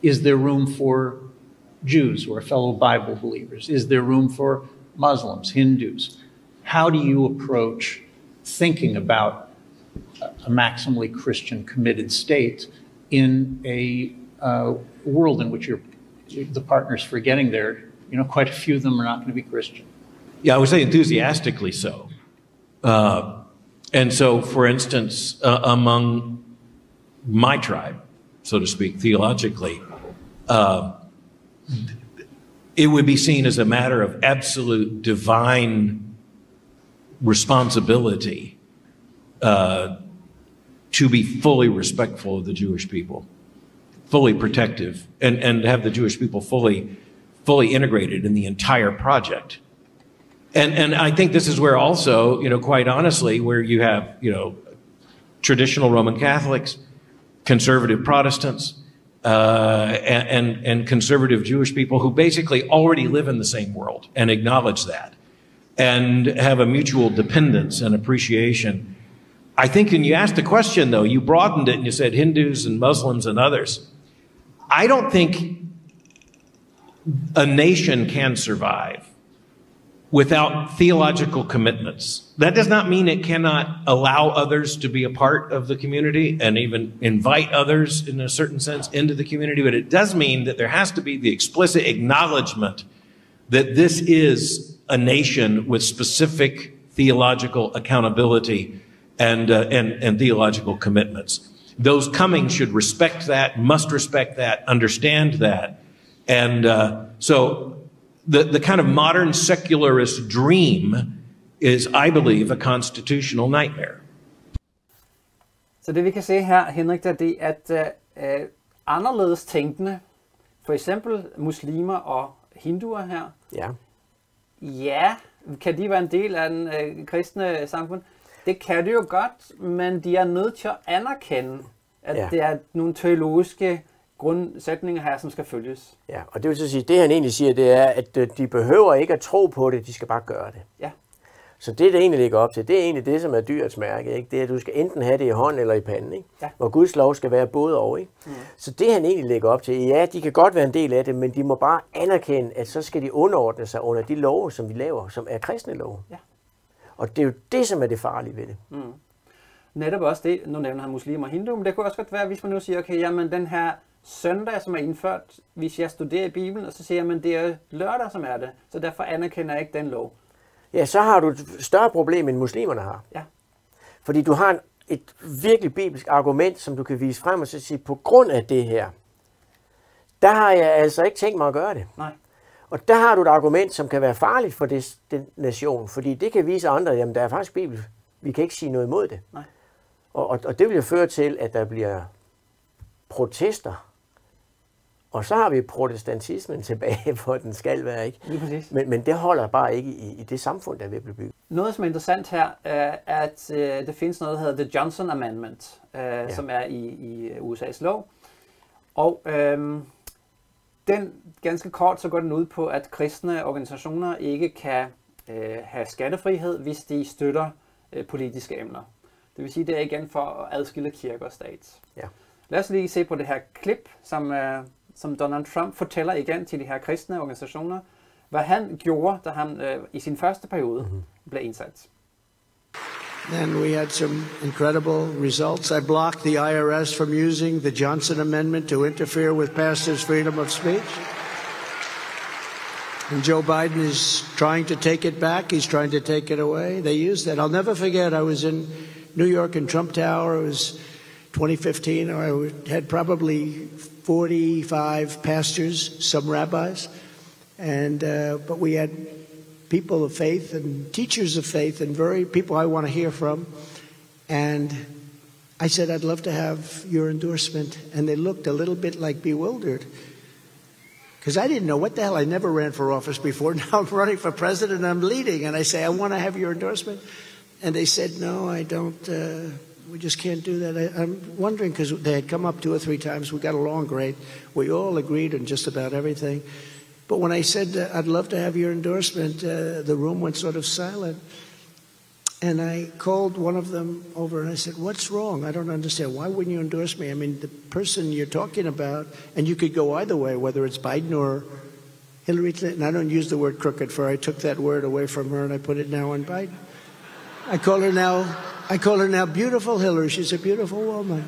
is there room for Jews or fellow Bible believers? Is there room for Muslims, Hindus? How do you approach thinking about a maximally Christian committed state in a world in which the partners for getting there, quite a few of them are not going to be Christian? Yeah, I would say enthusiastically so. And so, for instance, among my tribe, so to speak, theologically, it would be seen as a matter of absolute divine responsibility to be fully respectful of the Jewish people, fully protective, and have the Jewish people fully integrated in the entire project. And I think this is where also, quite honestly, where you have, traditional Roman Catholics, conservative Protestants, and conservative Jewish people who basically already live in the same world and acknowledge that and have a mutual dependence and appreciation. I think when you asked the question, though, you broadened it and you said Hindus and Muslims and others. I don't think a nation can survive without theological commitments. That does not mean it cannot allow others to be a part of the community and even invite others in a certain sense into the community, but it does mean that there has to be the explicit acknowledgement that this is a nation with specific theological accountability and theological commitments. Those coming should respect that, must respect that, understand that. And so the kind of modern secularist dream is, I believe, a constitutional nightmare. Så det vi kan se her, Henrik, er det, at anderledes tænkende, for eksempel muslimer og hinduer her, ja, kan de være en del af den kristne samfund? Det kan de jo godt, men de er nødt til at anerkende, at det er nogle teologiske grundsætninger her, som skal følges. Ja, og det vil så sige, det han egentlig siger, det er, at de behøver ikke at tro på det, de skal bare gøre det. Ja. Så det egentlig ligger op til, det er egentlig det, som er dyrets mærke, ikke? Det er, at du skal enten have det i hånden eller i panden, ikke? Ja. Hvor Guds lov skal være både og, ikke? Så det han egentlig lægger op til, ja, de kan godt være en del af det, men de må bare anerkende, at så skal de underordne sig under de love, som vi laver, som er kristne love. Ja. Og det er jo det, som er det farlige ved det. Netop også det, nu nævner han muslimer og hindu, men det kunne også godt være, hvis man nu siger, okay, jamen den her søndag, som er indført, hvis jeg studerer i Bibelen, og så siger man, det er lørdag, som er det, så derfor anerkender jeg ikke den lov. Ja, så har du et større problem, end muslimerne har. Ja. Fordi du har et virkelig bibelsk argument, som du kan vise frem og så sige, på grund af det her, der har jeg altså ikke tænkt mig at gøre det. Nej. Og der har du et argument, som kan være farligt for den nation, fordi det kan vise andre, jamen der er faktisk Bibel. Vi kan ikke sige noget imod det. Nej. Og det vil jo føre til, at der bliver protester. Og så har vi protestantismen tilbage, hvor den skal være, ikke? Men det holder bare ikke i det samfund, der er ved at blive bygget. Noget, som er interessant her, er, at der findes noget, der hedder The Johnson Amendment, som er i USA's lov. Og den, ganske kort, så går den ud på, at kristne organisationer ikke kan have skattefrihed, hvis de støtter politiske emner. Det vil sige, det er igen for at adskille kirke og stat. Ja. Lad os lige se på det her klip, som Donald Trump fortæller igen til de her kristne organisationer, hvad han gjorde, da han i sin første periode blev indsat. Then we had some incredible results. I blocked the IRS from using the Johnson Amendment to interfere with pastors' freedom of speech. And Joe Biden is trying to take it back. He's trying to take it away. They used that. I'll never forget, I was in New York in Trump Tower. It was 2015. I had probably 45 pastors, some rabbis, and but we had people of faith and teachers of faith and very people I want to hear from. And I said, I'd love to have your endorsement. And they looked a little bit like bewildered. Because I didn't know what the hell. I never ran for office before. Now I'm running for president and I'm leading. And I say, I want to have your endorsement. And they said, no, I don't. We just can't do that. I'm wondering, because they had come up 2 or 3 times. We got along great. We all agreed on just about everything. But when I said, I'd love to have your endorsement, the room went sort of silent. And I called one of them over and I said, what's wrong? I don't understand. Why wouldn't you endorse me? I mean, the person you're talking about, and you could go either way, whether it's Biden or Hillary Clinton. I don't use the word crooked, for I took that word away from her and I put it now on Biden. I call her now beautiful Hillary. She's a beautiful woman.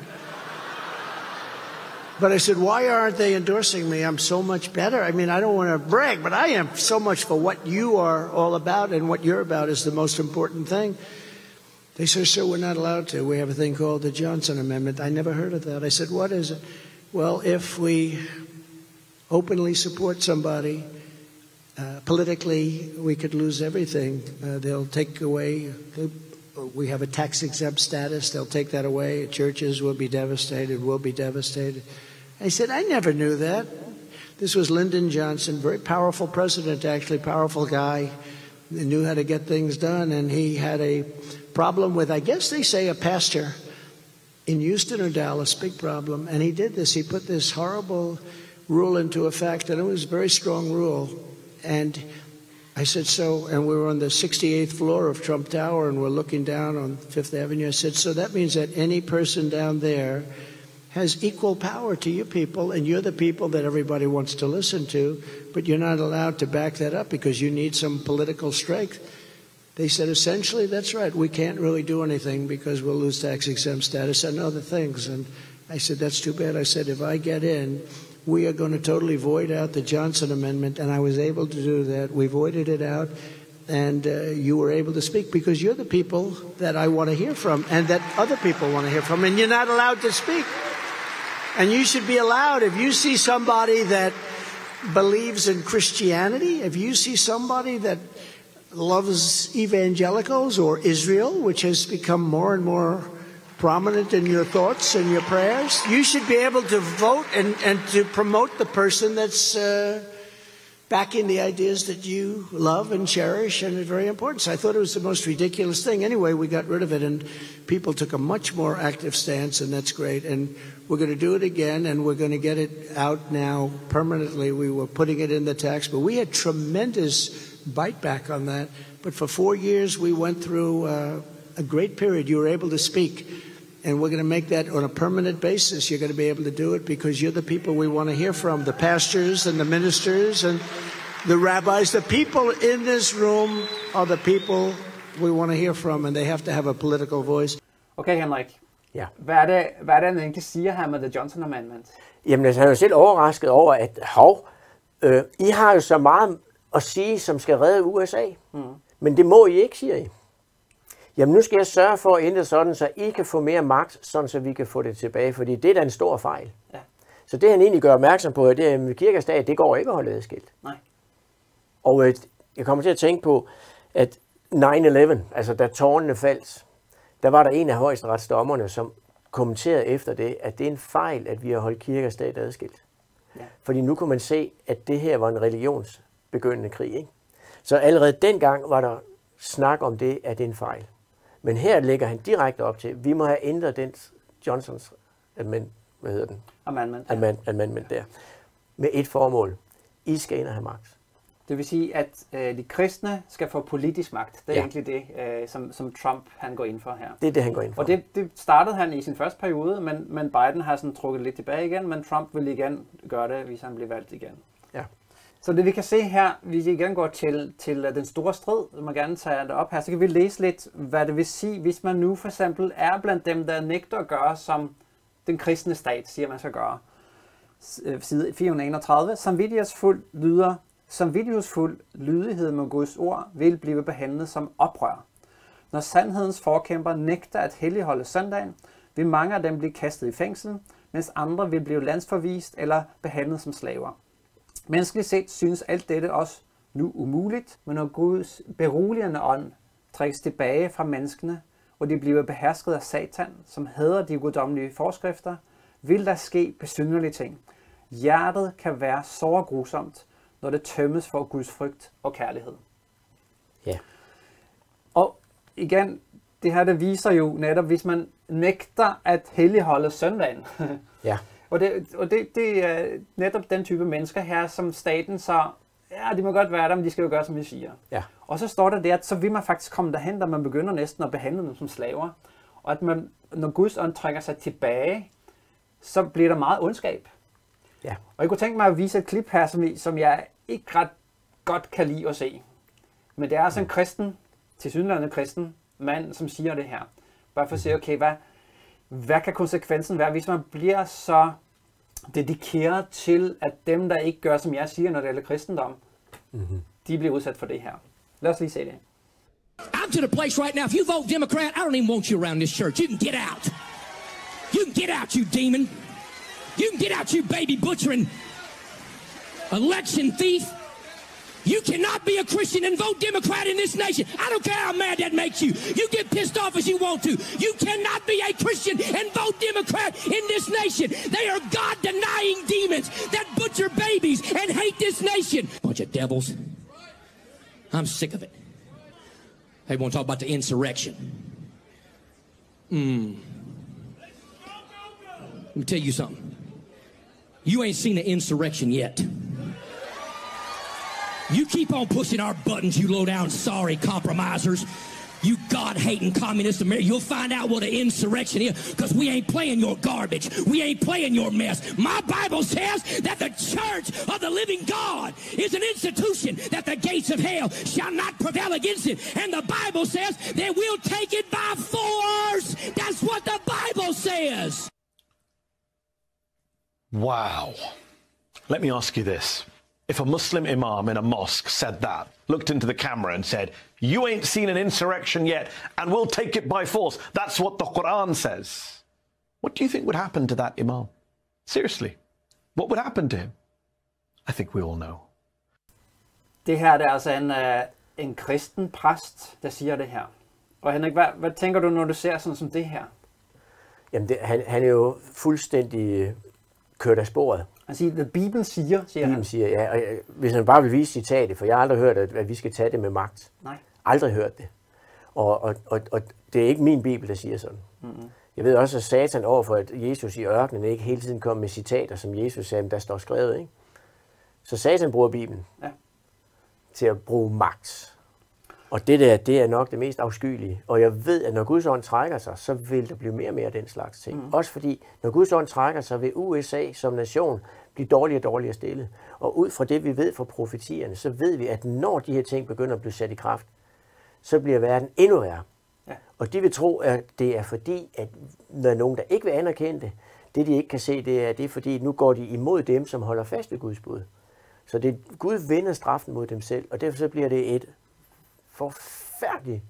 But I said, why aren't they endorsing me? I'm so much better. I mean, I don't want to brag, but I am so much for what you are all about, and what you're about is the most important thing. They said, sir, we're not allowed to. We have a thing called the Johnson Amendment. I never heard of that. I said, what is it? Well, if we openly support somebody, politically, we could lose everything. They'll take away, we have a tax-exempt status. They'll take that away. Churches will be devastated, will be devastated. I said, I never knew that. This was Lyndon Johnson, very powerful president, actually, powerful guy. He knew how to get things done, and he had a problem with, I guess they say, a pastor in Houston or Dallas, big problem. And he did this. He put this horrible rule into effect, and it was a very strong rule. And I said, so, and we were on the 68th floor of Trump Tower, and we're looking down on Fifth Avenue. I said, so that means that any person down there has equal power to you people, and you're the people that everybody wants to listen to, but you're not allowed to back that up because you need some political strength. They said, essentially, that's right. We can't really do anything because we'll lose tax-exempt status and other things. And I said, that's too bad. I said, if I get in, we are going to totally void out the Johnson Amendment, and I was able to do that. We voided it out, and you were able to speak because you're the people that I want to hear from and that other people want to hear from, and you're not allowed to speak. And you should be allowed. If you see somebody that believes in Christianity, if you see somebody that loves evangelicals or Israel, which has become more and more prominent in your thoughts and your prayers, you should be able to vote and to promote the person that's backing the ideas that you love and cherish, and it's very important. So I thought it was the most ridiculous thing. Anyway, we got rid of it, and people took a much more active stance, and that's great. And we're going to do it again, and we're going to get it out now permanently. We were putting it in the tax, but we had tremendous bite back on that. But for 4 years, we went through a great period. You were able to speak. And we're going to make that on a permanent basis. You're going to be able to do it because you're the people we want to hear from, the pastors and the ministers and the rabbis. The people in this room are the people we want to hear from, and they have to have a political voice. Okay, Henrik. Ja. Hvad er det, han egentlig siger her med The Johnson Amendment? Jamen, altså, han er jo selv overrasket over, at I har jo så meget at sige, som skal redde USA. Men det må I ikke, siger I. Jamen, nu skal jeg sørge for at ændre sådan, så I kan få mere magt, sådan så vi kan få det tilbage, fordi det er da en stor fejl. Ja. Så det han egentlig gør opmærksom på, det er, at kirke og stat, det går ikke at holde adskilt. Nej. Og jeg kommer til at tænke på, at 9/11, altså da tårnene faldt, der var der en af højesteretsdommerne, som kommenterede efter det, at det er en fejl, at vi har holdt kirke og stat adskilt. Ja. Fordi nu kunne man se, at det her var en religionsbegyndende krig. Ikke? Så allerede dengang var der snak om det, at det er en fejl. Men her lægger han direkte op til, at vi må have ændret den Johnsons amendment der, med et formål. I skal ind og have magt. Det vil sige, at de kristne skal få politisk magt. Det er egentlig det, som Trump han går ind for her. Det er det, han går ind for. Og det startede han i sin første periode, men Biden har sådan trukket lidt tilbage igen, men Trump vil igen gøre det, hvis han bliver valgt igen. Ja. Så det vi kan se her, hvis vi igen går til den store strid, man gerne tager det op her, så kan vi læse lidt, hvad det vil sige, hvis man nu for eksempel er blandt dem, der nægter at gøre, som den kristne stat siger, man skal gøre. Side 431, samvittighedsfuld lydighed med Guds ord vil blive behandlet som oprør. Når sandhedens forkæmper nægter at helligholde søndagen, vil mange af dem blive kastet i fængsel, mens andre vil blive landsforvist eller behandlet som slaver. Menneskeligt set synes alt dette også nu umuligt, men når Guds beroligende ånd trækkes tilbage fra menneskene, og de bliver behersket af Satan, som hader de guddommelige forskrifter, vil der ske besynderlige ting. Hjertet kan være så grusomt, når det tømmes for Guds frygt og kærlighed. Ja. Og igen, det her det viser jo netop, hvis man nægter at helligholde søndagen. Ja. Og det er netop den type mennesker her, som staten så, ja, de må godt være der, men de skal jo gøre, som vi siger. Ja. Og så står der det, at så vil man faktisk komme derhen, da man begynder næsten at behandle dem som slaver. Og at man, når Guds ånd trækker sig tilbage, så bliver der meget ondskab. Ja. Og jeg kunne tænke mig at vise et klip her, som jeg ikke ret godt kan lide at se. Men det er altså en kristen, tilsyneladende kristen mand, som siger det her. Bare for at se, okay, hvad kan konsekvensen være, hvis man bliver så dedikeret til, at dem, der ikke gør, som jeg siger, når det gælder kristendom, de bliver udsat for det her. Lad os lige se det. I'm to the place right now, if you vote Democrat, I don't even want you around this church. You can get out. You can get out, you demon. You can get out, you baby butchering election thief. You cannot be a Christian and vote Democrat in this nation. I don't care how mad that makes you. You get pissed off as you want to. You cannot be a Christian and vote Democrat in this nation. They are God-denying demons that butcher babies and hate this nation. Bunch of devils. I'm sick of it. They want to talk about the insurrection. Let me tell you something. You ain't seen an insurrection yet. You keep on pushing our buttons, you low-down sorry compromisers. You God-hating communist America. You'll find out what an insurrection is, because we ain't playing your garbage. We ain't playing your mess. My Bible says that the church of the living God is an institution that the gates of hell shall not prevail against it. And the Bible says they will take it by force. That's what the Bible says. Wow. Let me ask you this. If a Muslim imam in a mosque said that, looked into the camera and said, you ain't seen an insurrection yet, and we'll take it by force. That's what the Quran says. What do you think would happen to that imam? Seriously, what would happen to him? I think we all know. Det her det er altså en kristen præst, der siger det her. Og Henrik, hvad tænker du, når du ser sådan som det her? Jamen, han er jo fuldstændig kørt af sporet. Han siger, at Bibelen siger Bibelen siger, ja. Og hvis han bare vil vise citatet, for jeg har aldrig hørt, at vi skal tage det med magt. Nej. Aldrig hørt det. Og det er ikke min Bibel, der siger sådan. Mm-hmm. Jeg ved også, at Satan overfor, at Jesus i ørkenen ikke hele tiden kom med citater, som Jesus sagde, der står skrevet, ikke? Så Satan bruger Bibelen til at bruge magt. Og det er nok det mest afskyelige. Og jeg ved, at når Guds ånd trækker sig, så vil der blive mere og mere af den slags ting. Mm. Også fordi, når Guds ånd trækker sig, vil USA som nation blive dårligere og dårligere stillet. Og ud fra det, vi ved fra profetierne, så ved vi, at når de her ting begynder at blive sat i kraft, så bliver verden endnu værre. Ja. Og de vil tro, at det er fordi, at der er nogen, der ikke vil anerkende det de ikke kan se, det er fordi, nu går de imod dem, som holder fast ved Guds bud. Så det Gud vender straffen mod dem selv, og derfor så bliver det et forfærdelig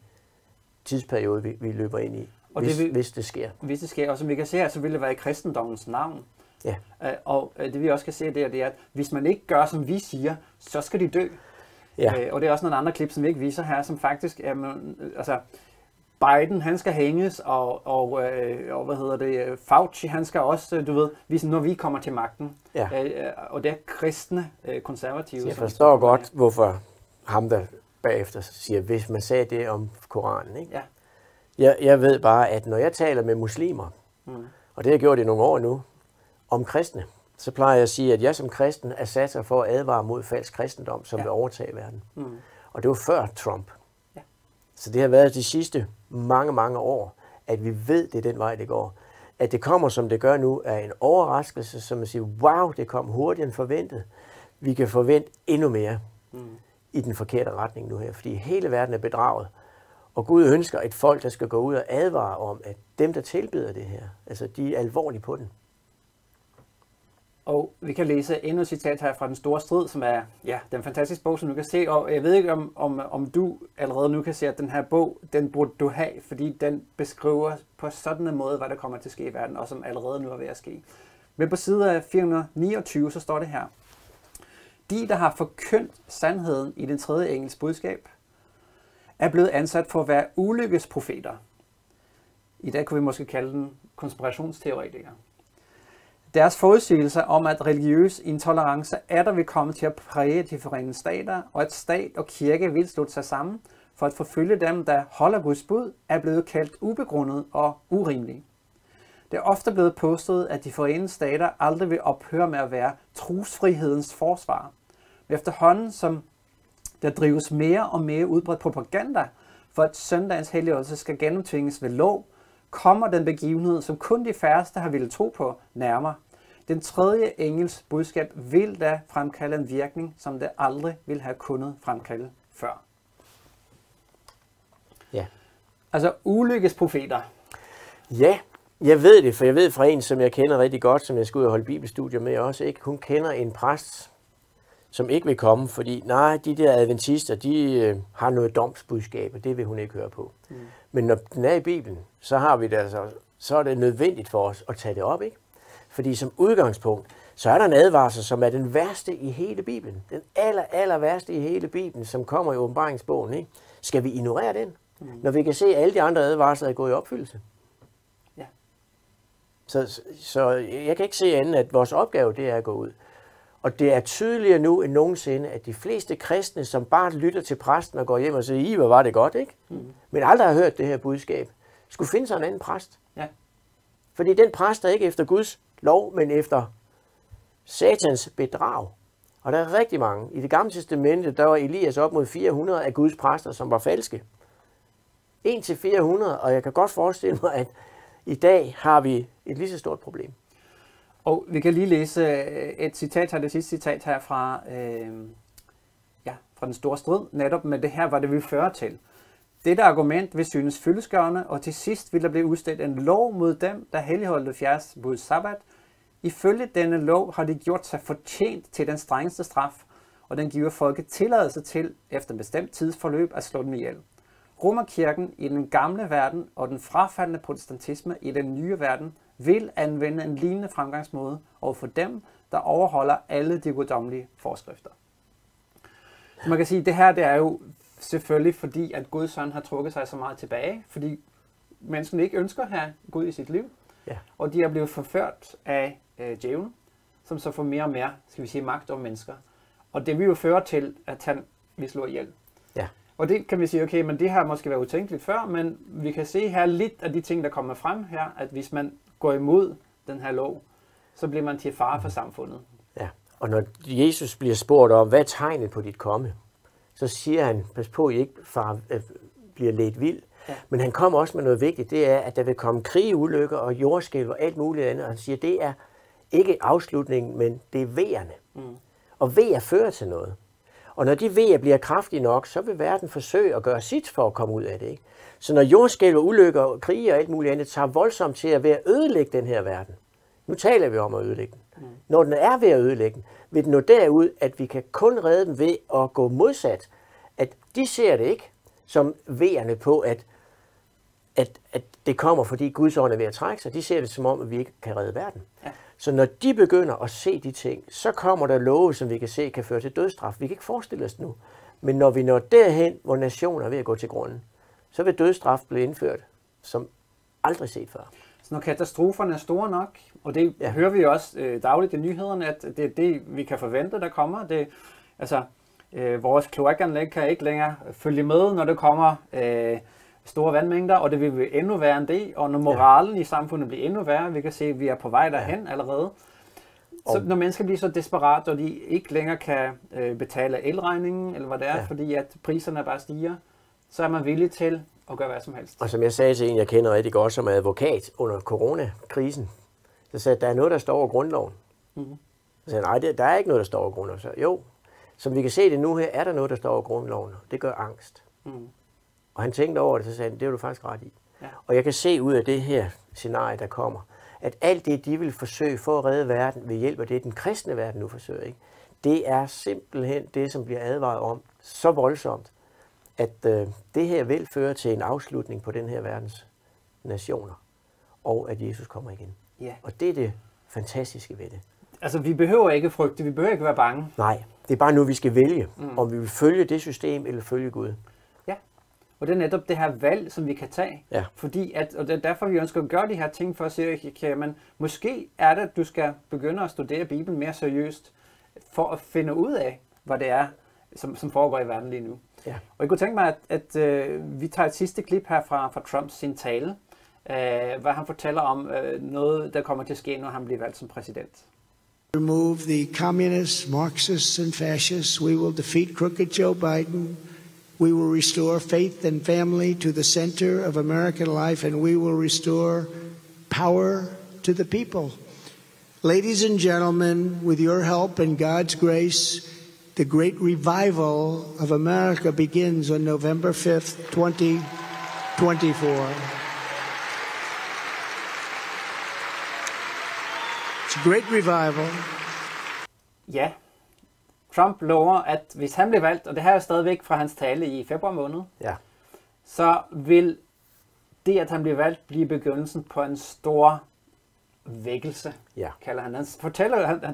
tidsperiode, vi løber ind i, og hvis det sker. Hvis det sker, og som vi kan se her, så vil det være i kristendommens navn. Ja. Og det vi også kan se, det er, at hvis man ikke gør, som vi siger, så skal de dø. Ja. Og det er også nogle andre klip, som vi ikke viser her, som faktisk er, altså Biden, han skal hænges, og hvad hedder det, Fauci, han skal også, du ved, vise, når vi kommer til magten. Ja. Og det er kristne konservative. Så jeg forstår godt, hvorfor ham der bagefter siger, hvis man sagde det om Koranen, ikke? Ja. Jeg ved bare, at når jeg taler med muslimer, og det har jeg gjort i nogle år nu, om kristne, så plejer jeg at sige, at jeg som kristen er sat sig for at advare mod falsk kristendom, som vil overtage verden. Og det var før Trump. Ja. Så det har været de sidste mange år, at vi ved, det er den vej, det går. At det kommer, som det gør nu, er en overraskelse, som man siger, wow, det kom hurtigere end forventet. Vi kan forvente endnu mere i den forkerte retning nu her, fordi hele verden er bedraget. Og Gud ønsker et folk, der skal gå ud og advare om, at dem, der tilbeder det her, altså de er alvorlige på den. Og vi kan læse endnu et citat her fra Den Store Strid, som er den fantastiske bog, som du kan se. Og jeg ved ikke, om du allerede nu kan se, at den her bog, den burde du have, fordi den beskriver på sådan en måde, hvad der kommer til at ske i verden, og som allerede nu er ved at ske. Men på side af 429, så står det her. De, der har forkyndt sandheden i den tredje engels budskab, er blevet ansat for at være ulykkesprofeter. I dag kunne vi måske kalde den konspirationsteoretikere. Deres forudsigelser om, at religiøs intolerance er der vil komme til at præge de forenede stater, og at stat og kirke vil slutte sig sammen for at forfølge dem, der holder Guds bud, er blevet kaldt ubegrundet og urimelige. Det er ofte blevet påstået, at de forenede stater aldrig vil ophøre med at være trosfrihedens forsvar. Men efterhånden, som der drives mere og mere udbredt propaganda for, at søndagens helligholdelse skal gennemtvinges ved lov, kommer den begivenhed, som kun de færreste har ville tro på, nærmere. Den tredje engels budskab vil da fremkalde en virkning, som det aldrig ville have kunnet fremkalde før. Ja. Altså ulykkesprofeter. Ja, jeg ved det, for jeg ved fra en, som jeg kender rigtig godt, som jeg skal ud og holde bibelstudier med også, ikke? Hun kender en præst, som ikke vil komme, fordi de der adventister, de har noget domsbudskab, og det vil hun ikke høre på. Men når den er i Bibelen, så har vi det altså, så er det nødvendigt for os at tage det op, ikke? Fordi som udgangspunkt, så er der en advarsel, som er den værste i hele Bibelen. Den aller værste i hele Bibelen, som kommer i åbenbaringsbogen, ikke? Skal vi ignorere den? Når vi kan se, at alle de andre advarsler er gået i opfyldelse. Ja. Så jeg kan ikke se andet, at vores opgave, det er at gå ud. Og det er tydeligere nu end nogensinde, at de fleste kristne, som bare lytter til præsten og går hjem og siger, hvor var det godt, ikke? Men aldrig har hørt det her budskab, skulle finde sig en anden præst. Ja. Fordi den præst er ikke efter Guds lov, men efter Satans bedrag. Og der er rigtig mange. I Det Gamle Testamente, der var Elias op mod 400 af Guds præster, som var falske. 1-400, og jeg kan godt forestille mig, at i dag har vi et lige så stort problem. Og vi kan lige læse et citat her, det sidste citat her fra Den Store Strid. Netop med det her, hvad det vil føre til. Dette argument vil synes fyldestgørende, og til sidst vil der blive udstedt en lov mod dem, der helligholdte 4. buds sabbat. Ifølge denne lov har de gjort sig fortjent til den strengeste straf, og den giver folket tilladelse til, efter bestemt tidsforløb, at slå dem ihjel. Romerkirken i den gamle verden og den frafaldende protestantisme i den nye verden vil anvende en lignende fremgangsmåde overfor dem, der overholder alle de guddommelige forskrifter. Så man kan sige, at det her det er jo selvfølgelig fordi, at Guds søn har trukket sig så meget tilbage, fordi mennesken ikke ønsker at have Gud i sit liv, og de er blevet forført af djævlen, som så får mere og mere, skal vi sige, magt over mennesker. Og det vil jo føre til, at han vil slå ihjel. Ja. Og det kan vi sige, okay, men det har måske været utænkeligt før, men vi kan se her lidt af de ting, der kommer frem her, at hvis man går imod den her lov, så bliver man til fare for samfundet. Ja, og når Jesus bliver spurgt om, hvad er tegnet på dit komme, så siger han, pas på, at I ikke bliver ledt vild. Ja. Men han kommer også med noget vigtigt, det er, at der vil komme krig, ulykker og jordskælv og alt muligt andet. Og han siger, det er ikke afslutningen, men det er vejerne. Og vejer fører til noget. Og når de vejer bliver kraftige nok, så vil verden forsøge at gøre sit for at komme ud af det. Ikke? Så når jordskælv og ulykker og krige og alt muligt andet tager voldsomt til at være at ødelægge den her verden, nu taler vi om at ødelægge den. Når den er ved at ødelægge den, vil den nå derud, at vi kan kun redde den ved at gå modsat. At de ser det ikke som vejerne på, at det kommer, fordi Guds ånd er ved at trække sig. De ser det som om, at vi ikke kan redde verden. Ja. Så når de begynder at se de ting, så kommer der love, som vi kan se, kan føre til dødsstraf. Vi kan ikke forestille os nu. Men når vi når derhen, hvor nationer er ved at gå til grunden, så vil dødsstraf blive indført, som aldrig set før. Så når katastroferne er store nok, og det hører vi jo også dagligt i nyhederne, at det er det, vi kan forvente, der kommer. Det, altså, vores kloakanlæg kan ikke længere følge med, når det kommer store vandmængder, og det vil blive endnu værre end det. Og når moralen i samfundet bliver endnu værre, vi kan se, at vi er på vej derhen allerede. Så når mennesker bliver så desperate, og de ikke længere kan betale elregningen, eller hvad det er, fordi at priserne bare stiger, så er man villig til at gøre hvad som helst. Og som jeg sagde til en, jeg kender rigtig godt som advokat under coronakrisen, så sagde at der er noget, der står over grundloven. Mm-hmm. Så sagde nej, der er ikke noget, der står over grundloven. Så jo, som vi kan se det nu her, er der noget, der står over grundloven. Det gør angst. Mm. Og han tænkte over det, så sagde han, det er du faktisk ret i. Ja. Og jeg kan se ud af det her scenarie, der kommer, at alt det, de vil forsøge for at redde verden ved hjælp af det, den kristne verden nu forsøger, ikke? Det er simpelthen det, som bliver advaret om så voldsomt, at det her vil føre til en afslutning på den her verdens nationer, og at Jesus kommer igen. Yeah. Og det er det fantastiske ved det. Altså, vi behøver ikke frygte, vi behøver ikke være bange. Nej, det er bare nu, vi skal vælge, om vi vil følge det system, eller følge Gud. Ja, og det er netop det her valg, som vi kan tage. Ja. Fordi og det er derfor, vi ønsker at gøre de her ting, for at se, men måske er det, at du skal begynde at studere Bibelen mere seriøst, for at finde ud af, hvad det er, som foregår i verden lige nu. Ja. Og jeg kunne tænke mig, at vi tager et sidste klip her fra Trumps sin tale, hvor han fortæller om noget, der kommer til at ske, når han bliver valgt som præsident. Remove the communists, Marxists and fascists. We will defeat crooked Joe Biden. We will restore faith and family to the center of American life, and we will restore power to the people. Ladies and gentlemen, with your help and God's grace, the great revival of America begins on November 5th, 2024. It's a great revival. Ja, Trump lover, at hvis han bliver valgt, og det her er stadigvæk fra hans tale i februar måned, så vil det, at han bliver valgt, blive begyndelsen på en stor vækkelse, kalder han. Han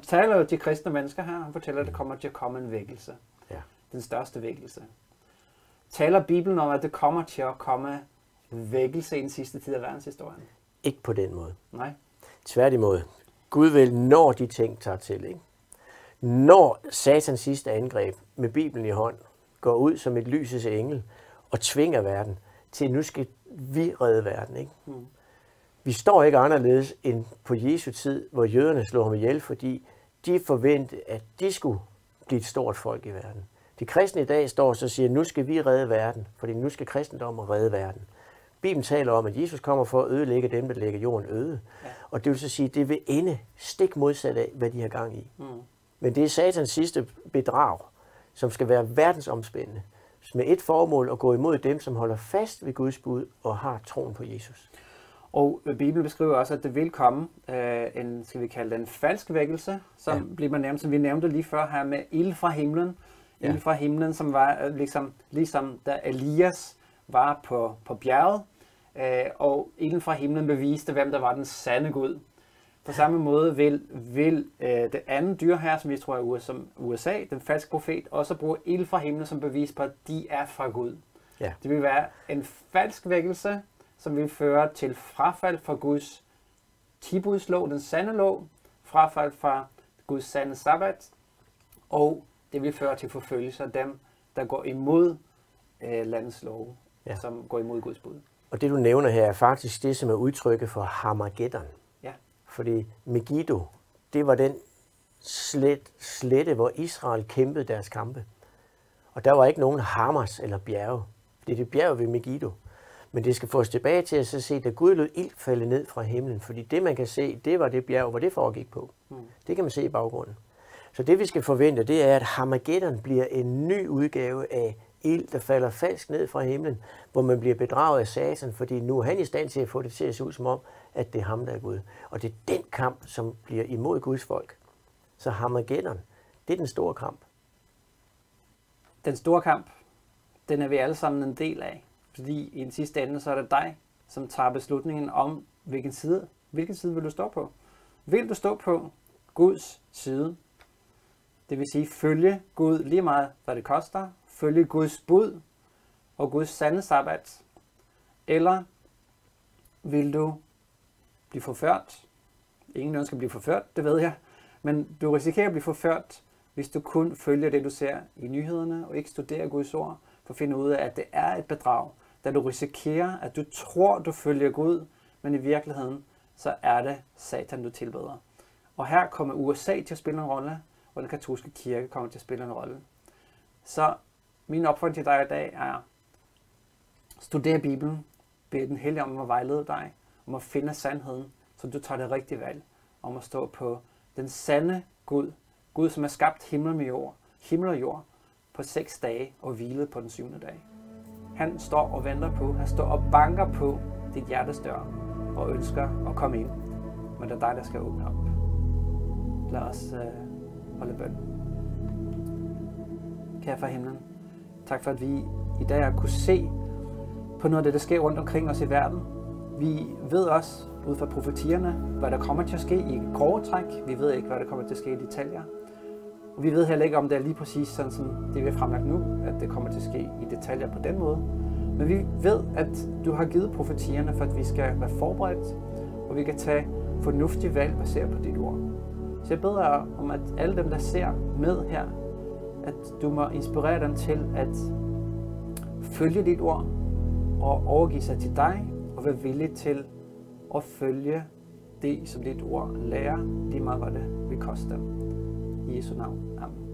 taler jo til kristne mennesker her. Han fortæller, at der kommer til at komme en vækkelse. Ja. Den største vækkelse. Taler Bibelen om, at det kommer til at komme vækkelse i den sidste tid af verdenshistorien? Ikke på den måde. Nej. Tværtimod. Gud vil, når de ting tager til, ikke? Når Satans sidste angreb med Bibelen i hånd går ud som et lysets engel og tvinger verden til, nu skal vi redde verden, ikke? Vi står ikke anderledes end på Jesu tid, hvor jøderne slog ham ihjel, fordi de forventede, at de skulle blive et stort folk i verden. De kristne i dag står så og siger, nu skal vi redde verden, fordi nu skal kristendommen redde verden. Bibelen taler om, at Jesus kommer for at ødelægge dem, der lægger jorden øde. Ja. Og det vil så sige, at det vil ende stik modsat af, hvad de har gang i. Men det er Satans sidste bedrag, som skal være verdensomspændende, med et formål at gå imod dem, som holder fast ved Guds bud og har troen på Jesus. Og Bibelen beskriver også, at det vil komme en, skal vi kalde det en falsk vækkelse, som bliver man nævnt, som vi nævnte lige før her, med ild fra himlen. Ja. Ild fra himlen, som var ligesom da Elias var på bjerget, og ilden fra himlen beviste, hvem der var den sande Gud. På samme måde vil det andet dyr her, som vi tror er som USA, den falske profet, også bruge ild fra himlen som bevis på, at de er fra Gud. Ja. Det vil være en falsk vækkelse, som vil føre til frafald fra Guds 10-budslov, den sande lov, frafald fra Guds sande sabbat, og det vil føre til forfølgelse af dem, der går imod landets lov, som går imod Guds bud. Og det du nævner her er faktisk det, som er udtrykket for Harmageddon. Ja. Fordi Megiddo, det var den slette, hvor Israel kæmpede deres kampe. Og der var ikke nogen Hamas eller bjerge. Det er det bjerg ved Megiddo. Men det skal få os tilbage til at så se, at Gud lod ild falde ned fra himlen. Fordi det, man kan se, det var det bjerg, hvor det foregik på. Det kan man se i baggrunden. Så det, vi skal forvente, det er, at Harmageddon bliver en ny udgave af ild, der falder falsk ned fra himlen, hvor man bliver bedraget af Satan, fordi nu er han i stand til at få det til at se ud som om, at det er ham, der er Gud. Og det er den kamp, som bliver imod Guds folk. Så Harmageddon, det er den store kamp. Den store kamp, den er vi alle sammen en del af. Fordi i den sidste ende, så er det dig, som tager beslutningen om, hvilken side vil du stå på. Vil du stå på Guds side? Det vil sige, følge Gud lige meget, hvad det koster. Følge Guds bud og Guds sande sabbat. Eller vil du blive forført? Ingen ønsker at blive forført, det ved jeg. Men du risikerer at blive forført, hvis du kun følger det, du ser i nyhederne, og ikke studerer Guds ord, for at finde ud af, at det er et bedrag. Da du risikerer, at du tror, du følger Gud, men i virkeligheden, så er det Satan, du tilbeder. Og her kommer USA til at spille en rolle, og den katolske kirke kommer til at spille en rolle. Så min opfordring til dig i dag er, studere Bibelen, bed den hellige om at vejlede dig, om at finde sandheden, så du tager det rigtige valg, om at stå på den sande Gud, Gud som har skabt himmel og jord på 6 dage og hvilet på den 7. dag. Han står og venter på, han står og banker på dit hjertes dør og ønsker at komme ind, men det er dig, der skal åbne op. Lad os holde bøn. Kære far himlen, tak for, at vi i dag har kunne se på noget af det, der sker rundt omkring os i verden. Vi ved også, ud fra profetierne, hvad der kommer til at ske i grove træk. Vi ved ikke, hvad der kommer til at ske i detaljer. Og vi ved heller ikke, om det er lige præcis sådan, som det vi har fremlagt nu, at det kommer til at ske i detaljer på den måde. Men vi ved, at du har givet profetierne, for at vi skal være forberedt, og vi kan tage fornuftige valg baseret på dit ord. Så jeg beder om, at alle dem, der ser med her, at du må inspirere dem til at følge dit ord og overgive sig til dig, og være villig til at følge det, som dit ord lærer, lige meget hvad det vil koste dem. I Jesu navn. Amen.